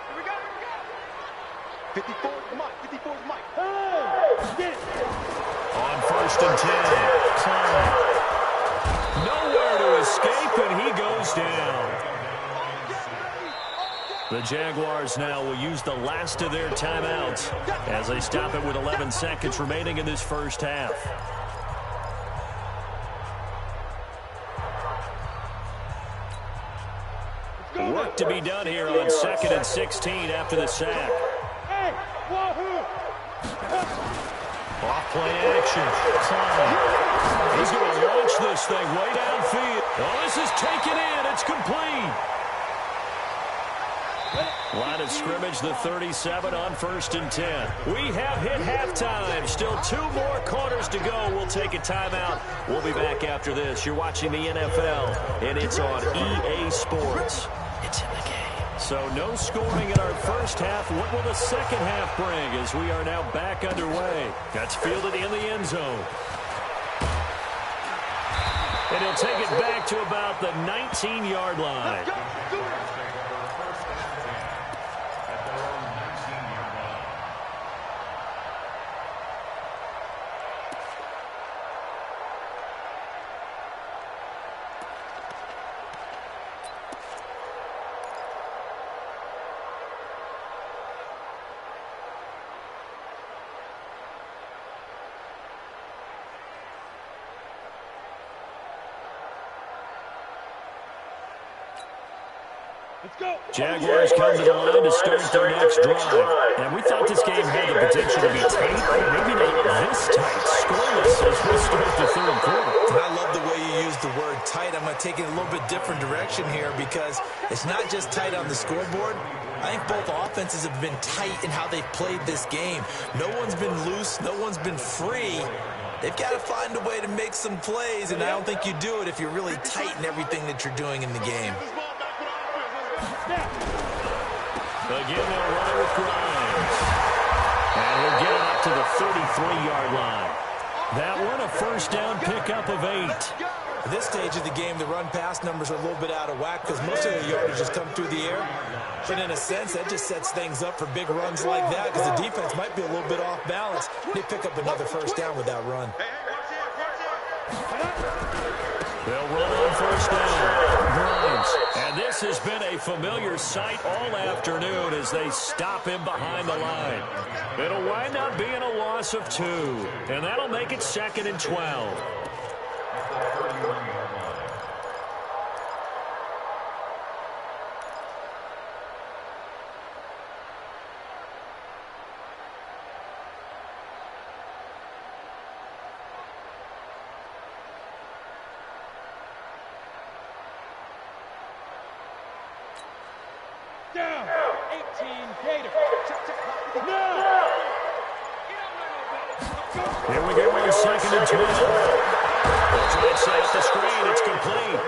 Here we go. 54 is Mike. 54 is Mike. Hey, get it. On 1st and 10. Klein. Nowhere to escape, and he goes down. The Jaguars now will use the last of their timeouts as they stop it with 11 seconds remaining in this first half. Work to be done here on 2nd and 16 after the sack. Off-play action. Klein. He's going to launch this thing way downfield. Oh, this is taken in. It's complete. Line of scrimmage, the 37 on 1st and 10. We have hit halftime. Still 2 more quarters to go. We'll take a timeout. We'll be back after this. You're watching the NFL, and it's on EA Sports. It's in the game. So no scoring in our first half. What will the second half bring as we are now back underway? That's fielded in the end zone. And he'll take it back to about the 19-yard line. Jaguars come to the line to start their next drive. And we thought this game had the potential to be tight. Maybe not this tight. Scoreless as we start the third quarter. And I love the way you use the word tight. I'm going to take it a little bit different direction here because it's not just tight on the scoreboard. I think both offenses have been tight in how they've played this game. No one's been loose. No one's been free. They've got to find a way to make some plays, and I don't think you do it if you're really tight in everything that you're doing in the game. Again, they'll run it with Grimes. And we'll get it up to the 33-yard line. That one a first down pickup of 8. At this stage of the game, the run-pass numbers are a little bit out of whack because most of the yardage has come through the air. But in a sense, that just sets things up for big runs like that because the defense might be a little bit off balance. They pick up another first down with that run. They'll run on first down. Grimes. And this has been a familiar sight all afternoon as they stop him behind the line. It'll wind up being a loss of 2. And that'll make it 2nd and 12. Down. 18 Gator. Here we go on 2nd and 12. They'll try and set up the screen. It's complete.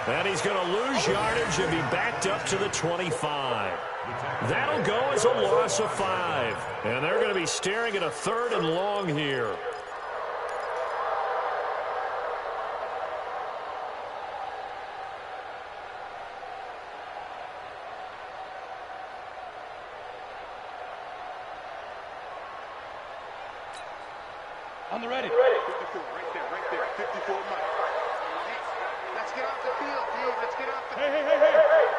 And he's going to lose yardage and be backed up to the 25. That'll go as a loss of 5. And they're going to be staring at a 3rd and long here. On the ready. 54, right there. 54 Mike. Let's get off the field, dude. Let's get off the field. Hey.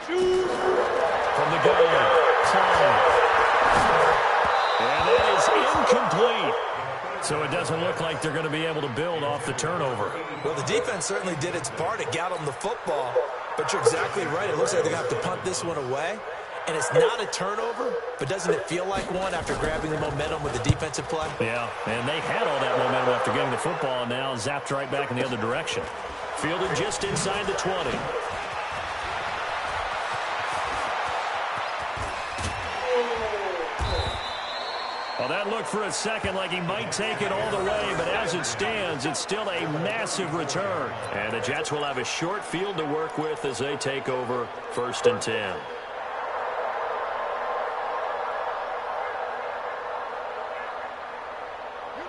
Shoot. From the gun. And that is incomplete. So it doesn't look like they're going to be able to build off the turnover. Well, the defense certainly did its part. It got them the football. But you're exactly right. It looks like they're going to have to punt this one away. And it's not a turnover, but doesn't it feel like one after grabbing the momentum with the defensive play? Yeah, and they had all that momentum after getting the football, and now zapped right back in the other direction. Fielded just inside the 20. Well, that looked for a second like he might take it all the way, but as it stands, it's still a massive return. And the Jets will have a short field to work with as they take over 1st and 10.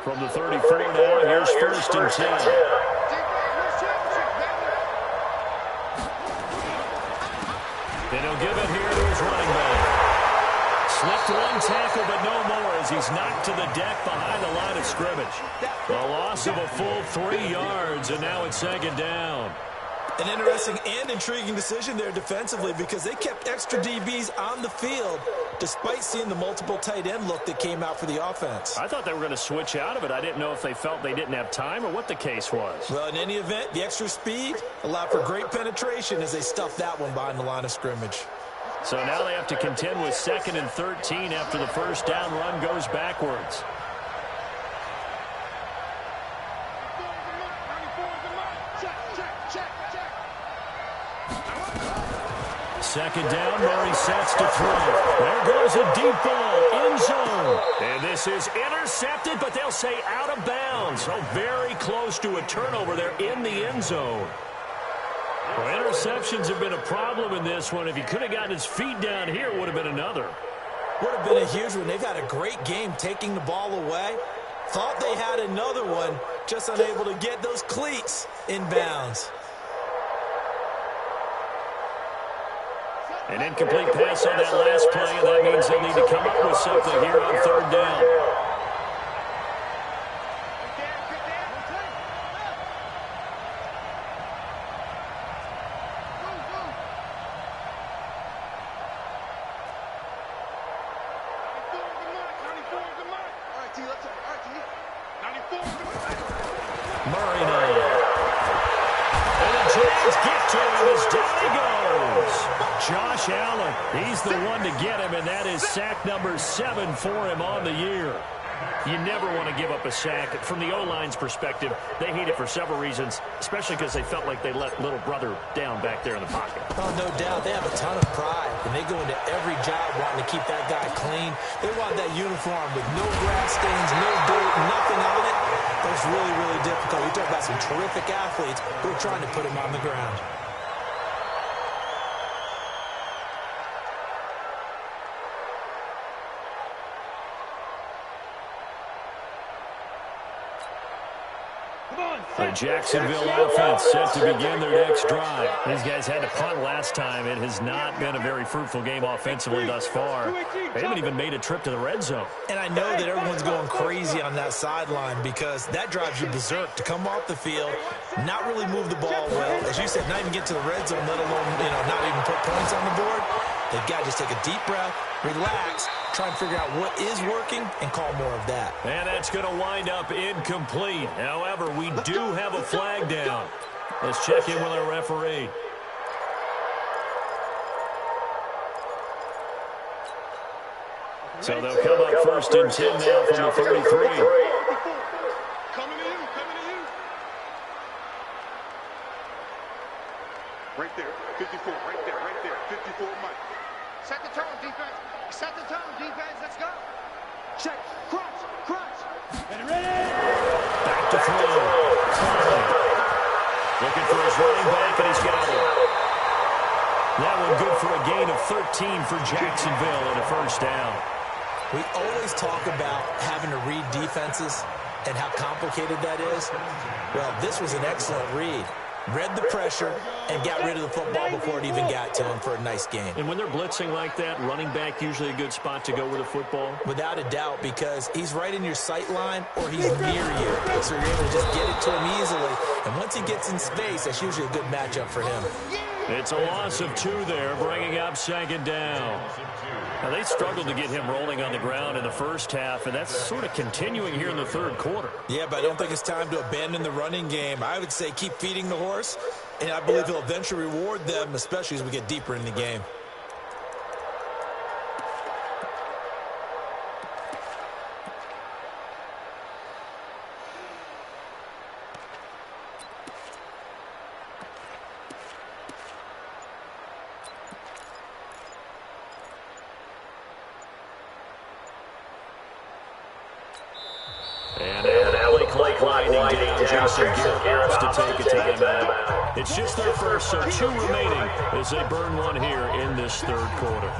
From the 34 now, here's 1st and 10. And he'll give it here to his running back. Slipped one tackle, but no more as he's knocked to the deck behind the line of scrimmage. A loss of a full 3 yards, and now it's 2nd down. An interesting and intriguing decision there defensively because they kept extra DBs on the field despite seeing the multiple tight end look that came out for the offense. I thought they were going to switch out of it. I didn't know if they felt they didn't have time or what the case was. Well, in any event, the extra speed allowed for great penetration as they stuffed that one behind the line of scrimmage. So now they have to contend with 2nd and 13 after the first down run goes backwards. Second down, Murray sets to throw. There goes a deep ball, end zone. And this is intercepted, but they'll say out of bounds. So very close to a turnover there in the end zone. Well, interceptions have been a problem in this one. If he could have gotten his feet down here, it would have been another. Would have been a huge one. They've had a great game taking the ball away. Thought they had another one, just unable to get those cleats in bounds. An incomplete pass on that last play, and that means they'll need to come up with something here on 3rd down. Murray now. And the Jags get to him as down he goes. goes. Josh Allen, he's the one to get him, and that is sack number 7 for him on the year. You never want to give up a sack. From the O-line's perspective, they hate it for several reasons, especially because they felt like they let little brother down back there in the pocket. Oh, no doubt. They have a ton of pride, and they go into every job wanting to keep that guy clean. They want that uniform with no grass stains, no dirt, nothing on it. That's really, really difficult. We talk about some terrific athletes who are trying to put him on the ground. The Jacksonville offense set to begin their next drive. These guys had to punt last time. It has not been a very fruitful game offensively thus far. They haven't even made a trip to the red zone. And I know that everyone's going crazy on that sideline because that drives you berserk to come off the field, not really move the ball well. As you said, not even get to the red zone, let alone, not even put points on the board. They've got to just take a deep breath, relax, try and figure out what is working, and call more of that. And that's going to wind up incomplete. However, we do have a flag down. Let's check in with our referee. So they'll come up 1st and 10 now from the 33. Coming to you, coming to you. Right there, 54, right there, 54, Mike. Set the tone, defense. Set the tone, defense. Let's go. Check. Crunch. Back to throw. Looking for his running back, and he's got it. That one good for a gain of 13 for Jacksonville and a first down. We always talk about having to read defenses and how complicated that is. Well, this was an excellent read. Read the pressure and got rid of the football before it even got to him for a nice gain. And when they're blitzing like that, running back usually a good spot to go with the football? Without a doubt, because he's right in your sight line or he's near you. So you're able to just get it to him easily. And once he gets in space, that's usually a good matchup for him. It's a loss of 2 there, bringing up 2nd down. Now, they struggled to get him rolling on the ground in the first half, and that's sort of continuing here in the 3rd quarter. Yeah, but I don't think it's time to abandon the running game. I would say keep feeding the horse, and I believe he'll eventually reward them, especially as we get deeper in the game. And Blake winding down. Jason Garrett's to take a timeout. It's just their first, so 2 remaining as they burn one here in this 3rd quarter.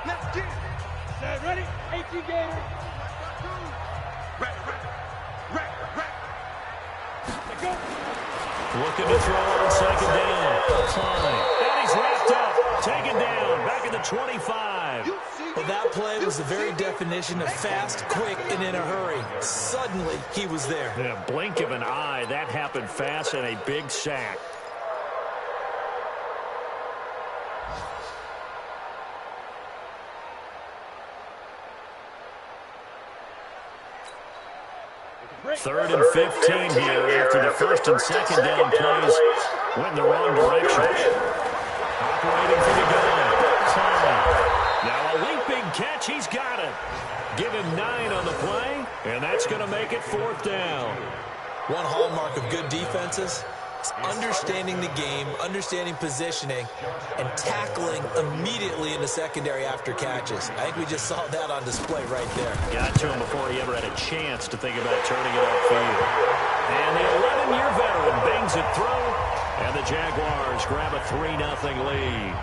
Let's get it. Ready? 18 Gators. Right. Let's go. Looking to throw on 2nd down. And he's wrapped up. Taken down. Back at the 25. Well, that play was the very definition of fast, quick, and in a hurry. Suddenly, he was there. In a blink of an eye, that happened fast and a big sack. Third and 15 here after the 1st and 2nd down plays went in the wrong direction. Operating for the goal. Now a leaping catch. He's got it. Give him 9 on the play, and that's going to make it 4th down. One hallmark of good defenses is understanding the game, understanding positioning, and tackling immediately in the secondary after catches. I think we just saw that on display right there. Got to him before he ever had a chance to think about turning it upfield. And the 11-year veteran bangs it through, and the Jaguars grab a 3-0 lead.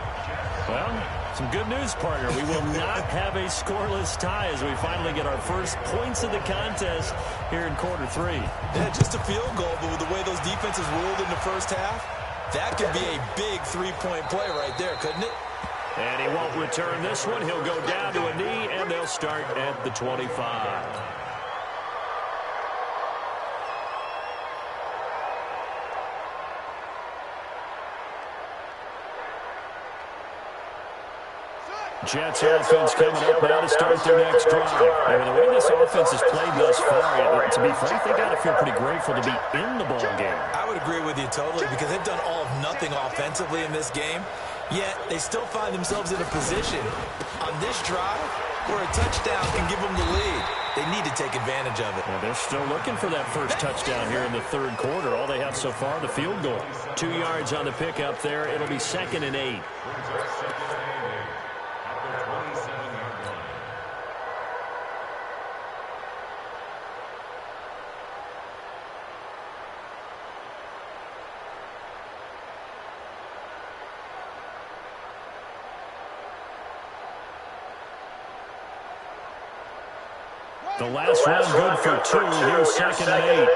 Well, some good news, partner. We will not have a scoreless tie as we finally get our first points of the contest here in quarter 3. Yeah, just a field goal, but with the way those defenses ruled in the first half, that could be a big 3-point play right there, couldn't it? And he won't return this one. He'll go down to a knee, and they'll start at the 25. Jets offense coming up now to start their next drive. And the way this offense has played thus far, to be frank, they got to feel pretty grateful to be in the ball game. I would agree with you totally because they've done all of nothing offensively in this game, yet they still find themselves in a position on this drive where a touchdown can give them the lead. They need to take advantage of it. Well, they're still looking for that first touchdown here in the third quarter. All they have so far, the field goal. 2 yards on the pickup there. It'll be 2nd and 8. The last round good for 2. Here's 2nd and 8.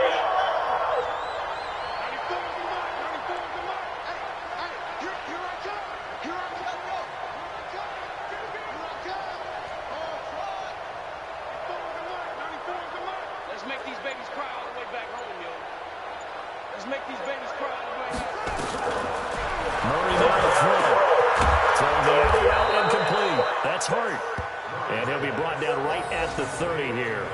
Let's make these babies cry all the way back home, yo. Let's make these babies cry all the way back home. Murray now to throw. Throw the out incomplete. That's Hart. And he'll be brought down right at the 30 here.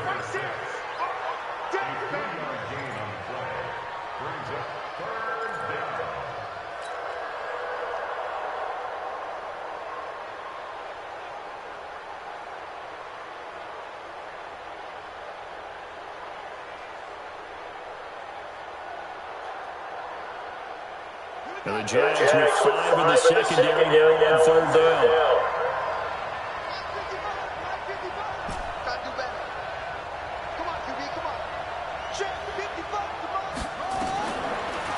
And the Jags with 5 in the secondary now on 3rd down.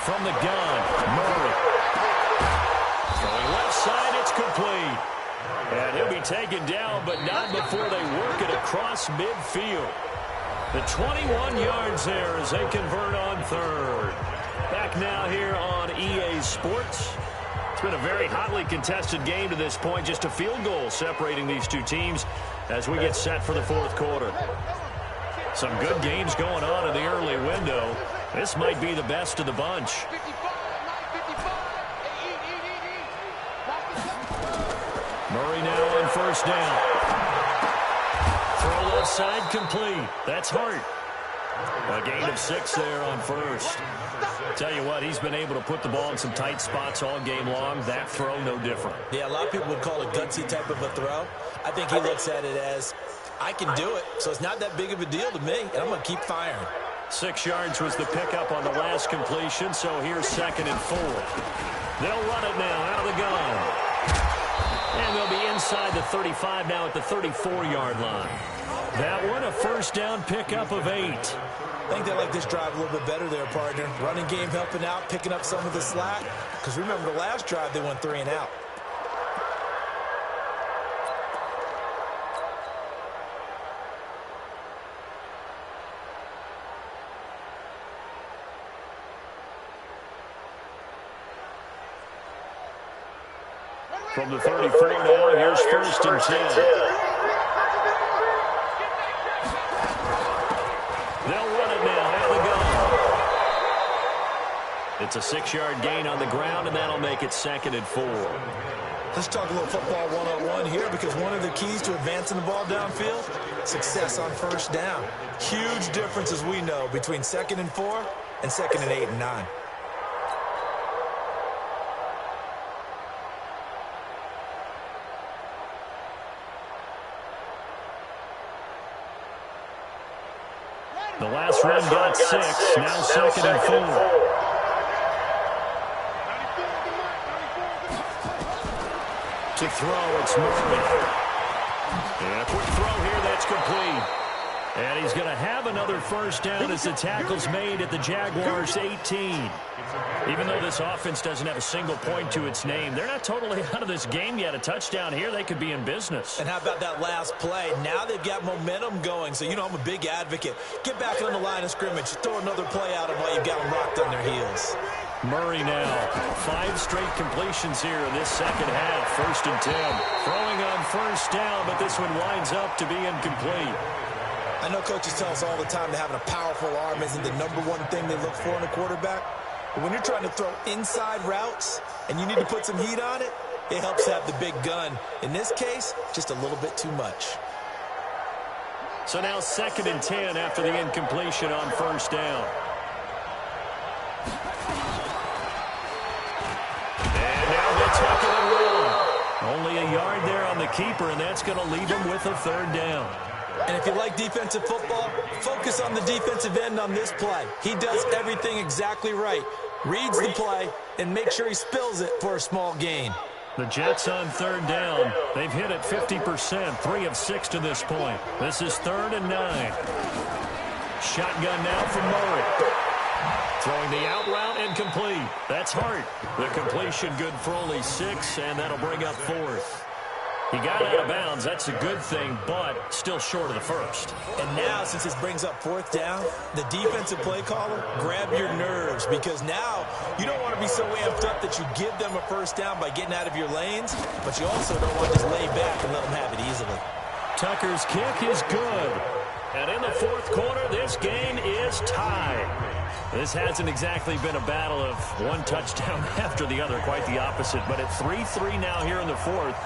From the gun, Murray. Throwing left side, it's complete. And he'll be taken down, but not before they work it across midfield. The 21 yards there as they convert on 3rd. Back now here on EA Sports. It's been a very hotly contested game to this point. Just a field goal separating these two teams as we get set for the 4th quarter. Some good games going on in the early window. This might be the best of the bunch. Murray now on 1st down. Throw left side complete. That's Hart. A gain of 6 there on 1st. Tell you what, he's been able to put the ball in some tight spots all game long. That throw, no different. Yeah, a lot of people would call it gutsy type of a throw. I think he looks at it as, I can do it, so it's not that big of a deal to me, and I'm going to keep firing. 6 yards was the pickup on the last completion, so here's 2nd and 4. They'll run it now out of the gun. And they'll be inside the 35 now at the 34-yard line. That one, a 1st down pickup of 8. I think they like this drive a little bit better there, partner. Running game helping out, picking up some of the slack. Because remember, the last drive, they went 3 and out. From the 34 now, here's 1st and 10. They'll run it now out of the gun. It's a 6-yard gain on the ground, and that'll make it 2nd and 4. Let's talk a little football one-on-one here, because one of the keys to advancing the ball downfield, success on 1st down. Huge difference, as we know, between 2nd and 4 and 2nd and 8 and 9. The last run got 6. Now 2nd and 4. To throw, it's Murray. And a quick throw here, that's complete. And he's going to have another 1st down as the tackle's made at the Jaguars' 18. Even though this offense doesn't have a single point to its name, they're not totally out of this game yet. A touchdown here, they could be in business. And how about that last play? Now they've got momentum going, so you know I'm a big advocate. Get back on the line of scrimmage. Throw another play out of while you've got them rocked on their heels. Murray now. 5 straight completions here in this second half. 1st and 10. Throwing on 1st down, but this one winds up to be incomplete. I know coaches tell us all the time that having a powerful arm isn't the #1 thing they look for in a quarterback. But when you're trying to throw inside routes and you need to put some heat on it, it helps have the big gun. In this case, just a little bit too much. So now 2nd and 10 after the incompletion on 1st down. And now they tuck it and roll. Only a yard there on the keeper, and that's going to leave him with a 3rd down. And if you like defensive football, focus on the defensive end on this play. He does everything exactly right. Reads the play and make sure he spills it for a small gain. The Jets on 3rd down. They've hit it 50%, 3 of 6 to this point. This is 3rd and 9. Shotgun now from Murray. Throwing the out route and complete. That's Hart. The completion good for only 6, and that'll bring up 4th. He got out of bounds. That's a good thing, but still short of the 1st. And now, since this brings up 4th down, the defensive play caller, grab your nerves, because now you don't want to be so amped up that you give them a 1st down by getting out of your lanes, but you also don't want to just lay back and let them have it easily. Tucker's kick is good. And in the 4th quarter, this game is tied. This hasn't exactly been a battle of one touchdown after the other, quite the opposite. But at 3-3 now here in the 4th,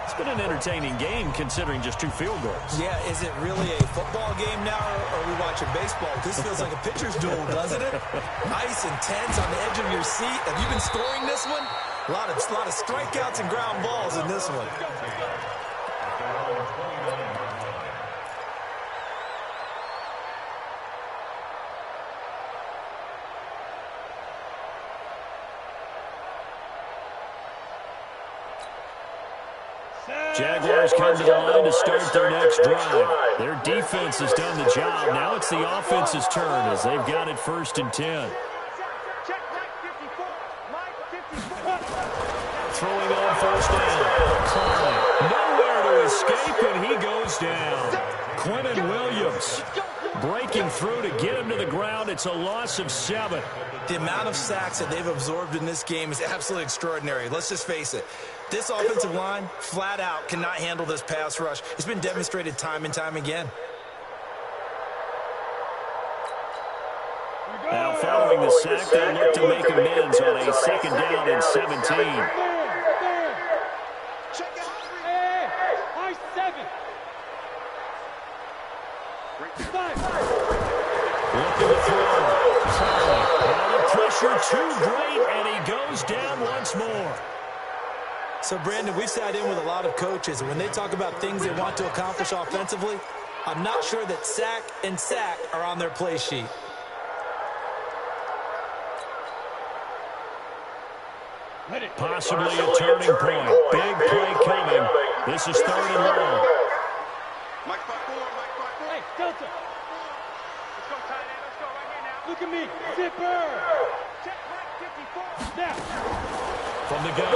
it's been an entertaining game considering just 2 field goals. Yeah, is it really a football game now, or are we watching baseball? This feels like a pitcher's duel, doesn't it? Nice and tense on the edge of your seat. Have you been scoring this one? A lot of strikeouts and ground balls in this one. Jaguars come to the line to start their next drive. Their defense has done the job. Now it's the offense's turn as they've got it 1st and 10. Check Mike 54. Mike 54. Throwing on 1st down. Klein. Nowhere to escape, and he goes down. Quentin Williams breaking through to get him to the ground. It's a loss of 7. The amount of sacks that they've absorbed in this game is absolutely extraordinary. Let's just face it. This offensive line, flat out, cannot handle this pass rush. It's been demonstrated time and time again. Now following the sack, they look to make amends on a 2nd down and 17. High 7. Looking to throw. Now the pressure too great, and he goes down once more. So, Brandon, we've sat in with a lot of coaches, and when they talk about things they want to accomplish offensively, I'm not sure that sack and sack are on their play sheet. Possibly a turning point. Big play coming. This is 3rd and long. Mike 5-4, Mike 5-4. Hey, Delta. Let's go, tight end. Let's go right here now. Look at me. Zipper. Check Mike 54. Now. From the gun.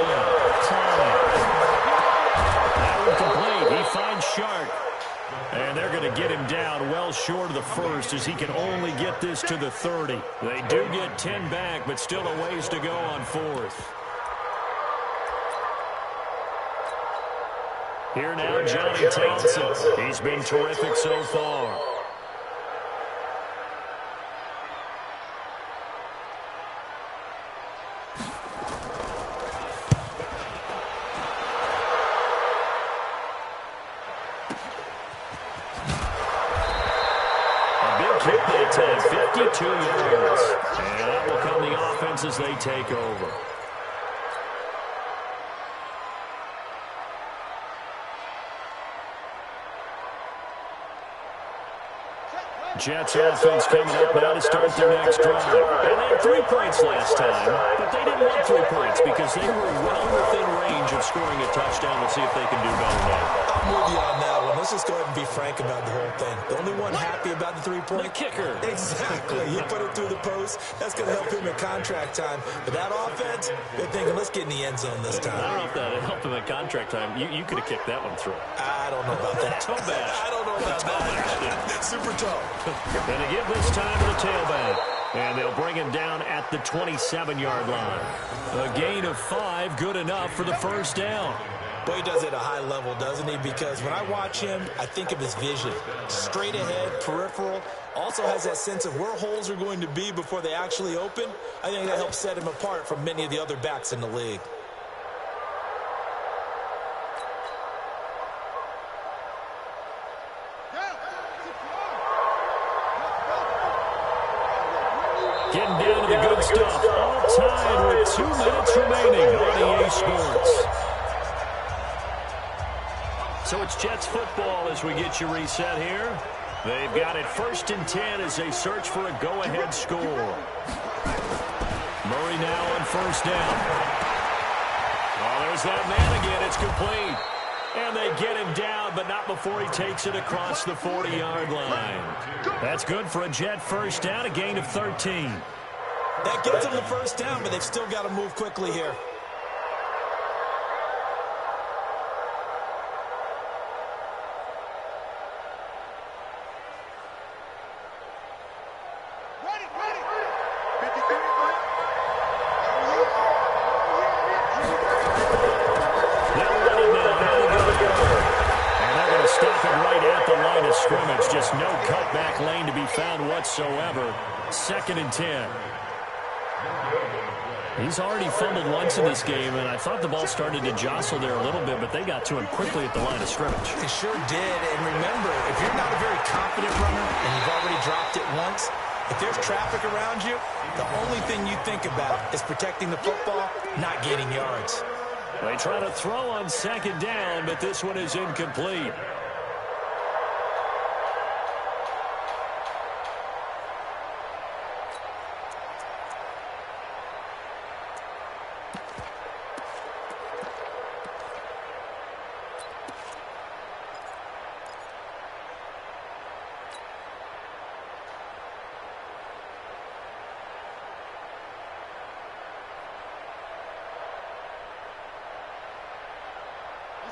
Now incomplete. He finds Shark. And they're going to get him down well short of the 1st as he can only get this to the 30. They do get 10 back, but still a ways to go on 4th. Here now, Johnny Townsend. He's been terrific so far. Kick that time, 52 yards. And that will come the offense as they take over. Jets offense coming up now to start their next drive. And they had 3 points last time, but they didn't want 3 points because they were well within range of scoring a touchdown. We'll see if they can do better now. I'm with you on that one. Let's just go ahead and be frank about the whole thing. The only one happy about the 3-point? The kicker. Exactly. He put it through the post. That's going to help him in contract time. But that offense, they're thinking, let's get in the end zone this time. I don't know if that helped him in contract time. You could have kicked that one through. I don't know about that. Toe bash. I don't know about that. Super toe. Going to give this time to the tailback. And they'll bring him down at the 27-yard line. A gain of 5, good enough for the 1st down. Boy, he does it at a high level, doesn't he? Because when I watch him, I think of his vision. Straight ahead, peripheral. Also has that sense of where holes are going to be before they actually open. I think that helps set him apart from many of the other backs in the league. Getting down to the good stuff. All tied with 2 minutes remaining on EA Sports. So it's Jets football as we get you reset here. They've got it 1st and 10 as they search for a go-ahead score. Murray now on 1st down. Well, there's that man again. It's complete. And they get him down, but not before he takes it across the 40-yard line. That's good for a Jet 1st down, a gain of 13. That gets them the 1st down, but they've still got to move quickly here. Just no cutback lane to be found whatsoever. 2nd and 10. He's already fumbled once in this game, and I thought the ball started to jostle there a little bit, but they got to him quickly at the line of scrimmage. They sure did, and remember, if you're not a very confident runner and you've already dropped it once, if there's traffic around you, the only thing you think about is protecting the football, not gaining yards. They try to throw on 2nd down, but this one is incomplete.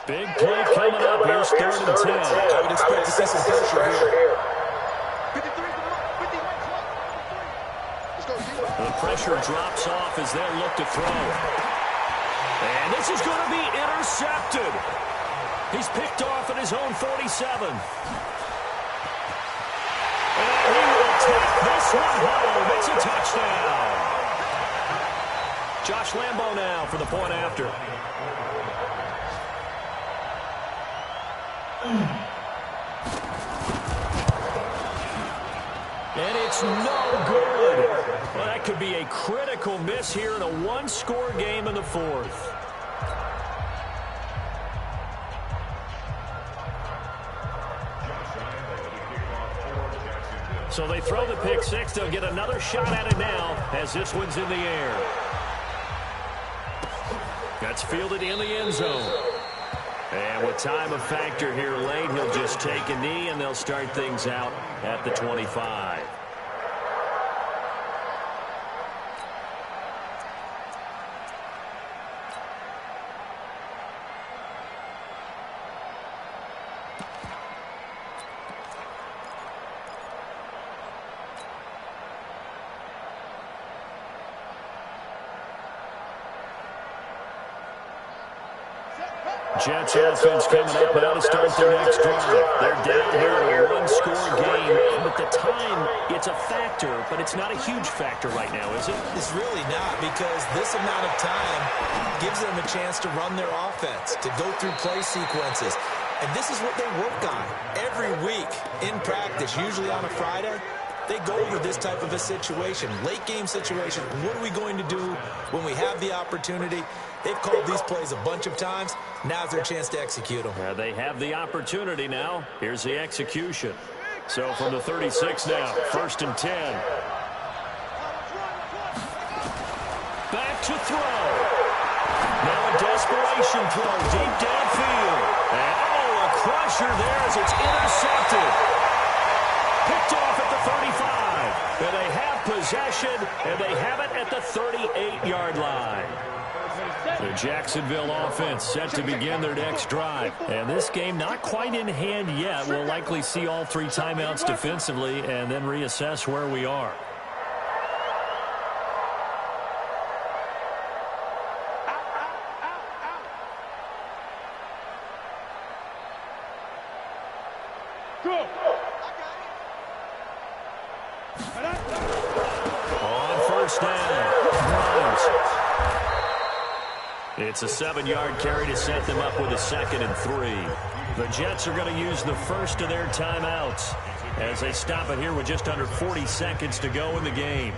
Big play coming up. Here's 3rd and 10. I would expect to see some pressure here. The pressure drops off as they look to throw. And this is going to be intercepted. He's picked off at his own 47. And he will take this one home. It's a touchdown. Josh Lambo now for the point after. And it's no good. Well, that could be a critical miss here in a one-score game in the 4th. So they throw the pick 6. They'll get another shot at it now as this one's in the air. That's fielded in the end zone. And with time a factor here late, he'll just take a knee, and they'll start things out at the 25. Jets offense coming up now to start their next drive. They're down here in a one-score game. But the time, it's a factor, but it's not a huge factor right now, is it? It's really not, because this amount of time gives them a chance to run their offense, to go through play sequences. And this is what they work on every week in practice, usually on a Friday. They go over this type of a situation, late game situation. What are we going to do when we have the opportunity? They've called these plays a bunch of times. Now's their chance to execute them. Yeah, they have the opportunity now. Here's the execution. So from the 36 now, 1st and 10. Back to throw. Now a desperation throw deep downfield. And oh, a crusher there as it's intercepted. Picked off at the 35. And they have possession, and they have it at the 38-yard line. The Jacksonville offense set to begin their next drive. And this game not quite in hand yet. We'll likely see all 3 timeouts defensively and then reassess where we are. On 1st down. It's a 7-yard carry to set them up with a 2nd and 3. The Jets are going to use the first of their timeouts as they stop it here with just under 40 seconds to go in the game.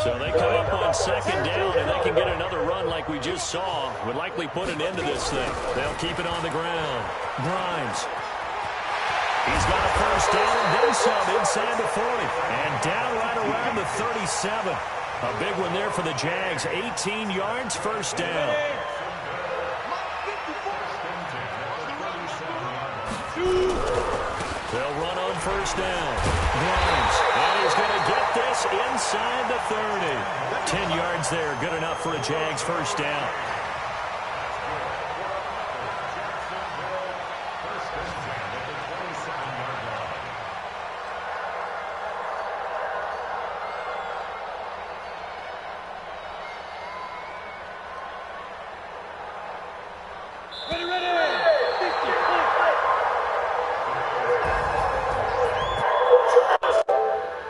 So they come up on second down, and they can get another run like we just saw. Would likely put an end to this thing. They'll keep it on the ground. Grimes. He's got a first down and then some inside the 40. And down right around the 37. A big one there for the Jags. 18 yards, first down. They'll run on first down. Grimes. And he's going to get this inside the 30. 10 yards there. Good enough for a Jags first down.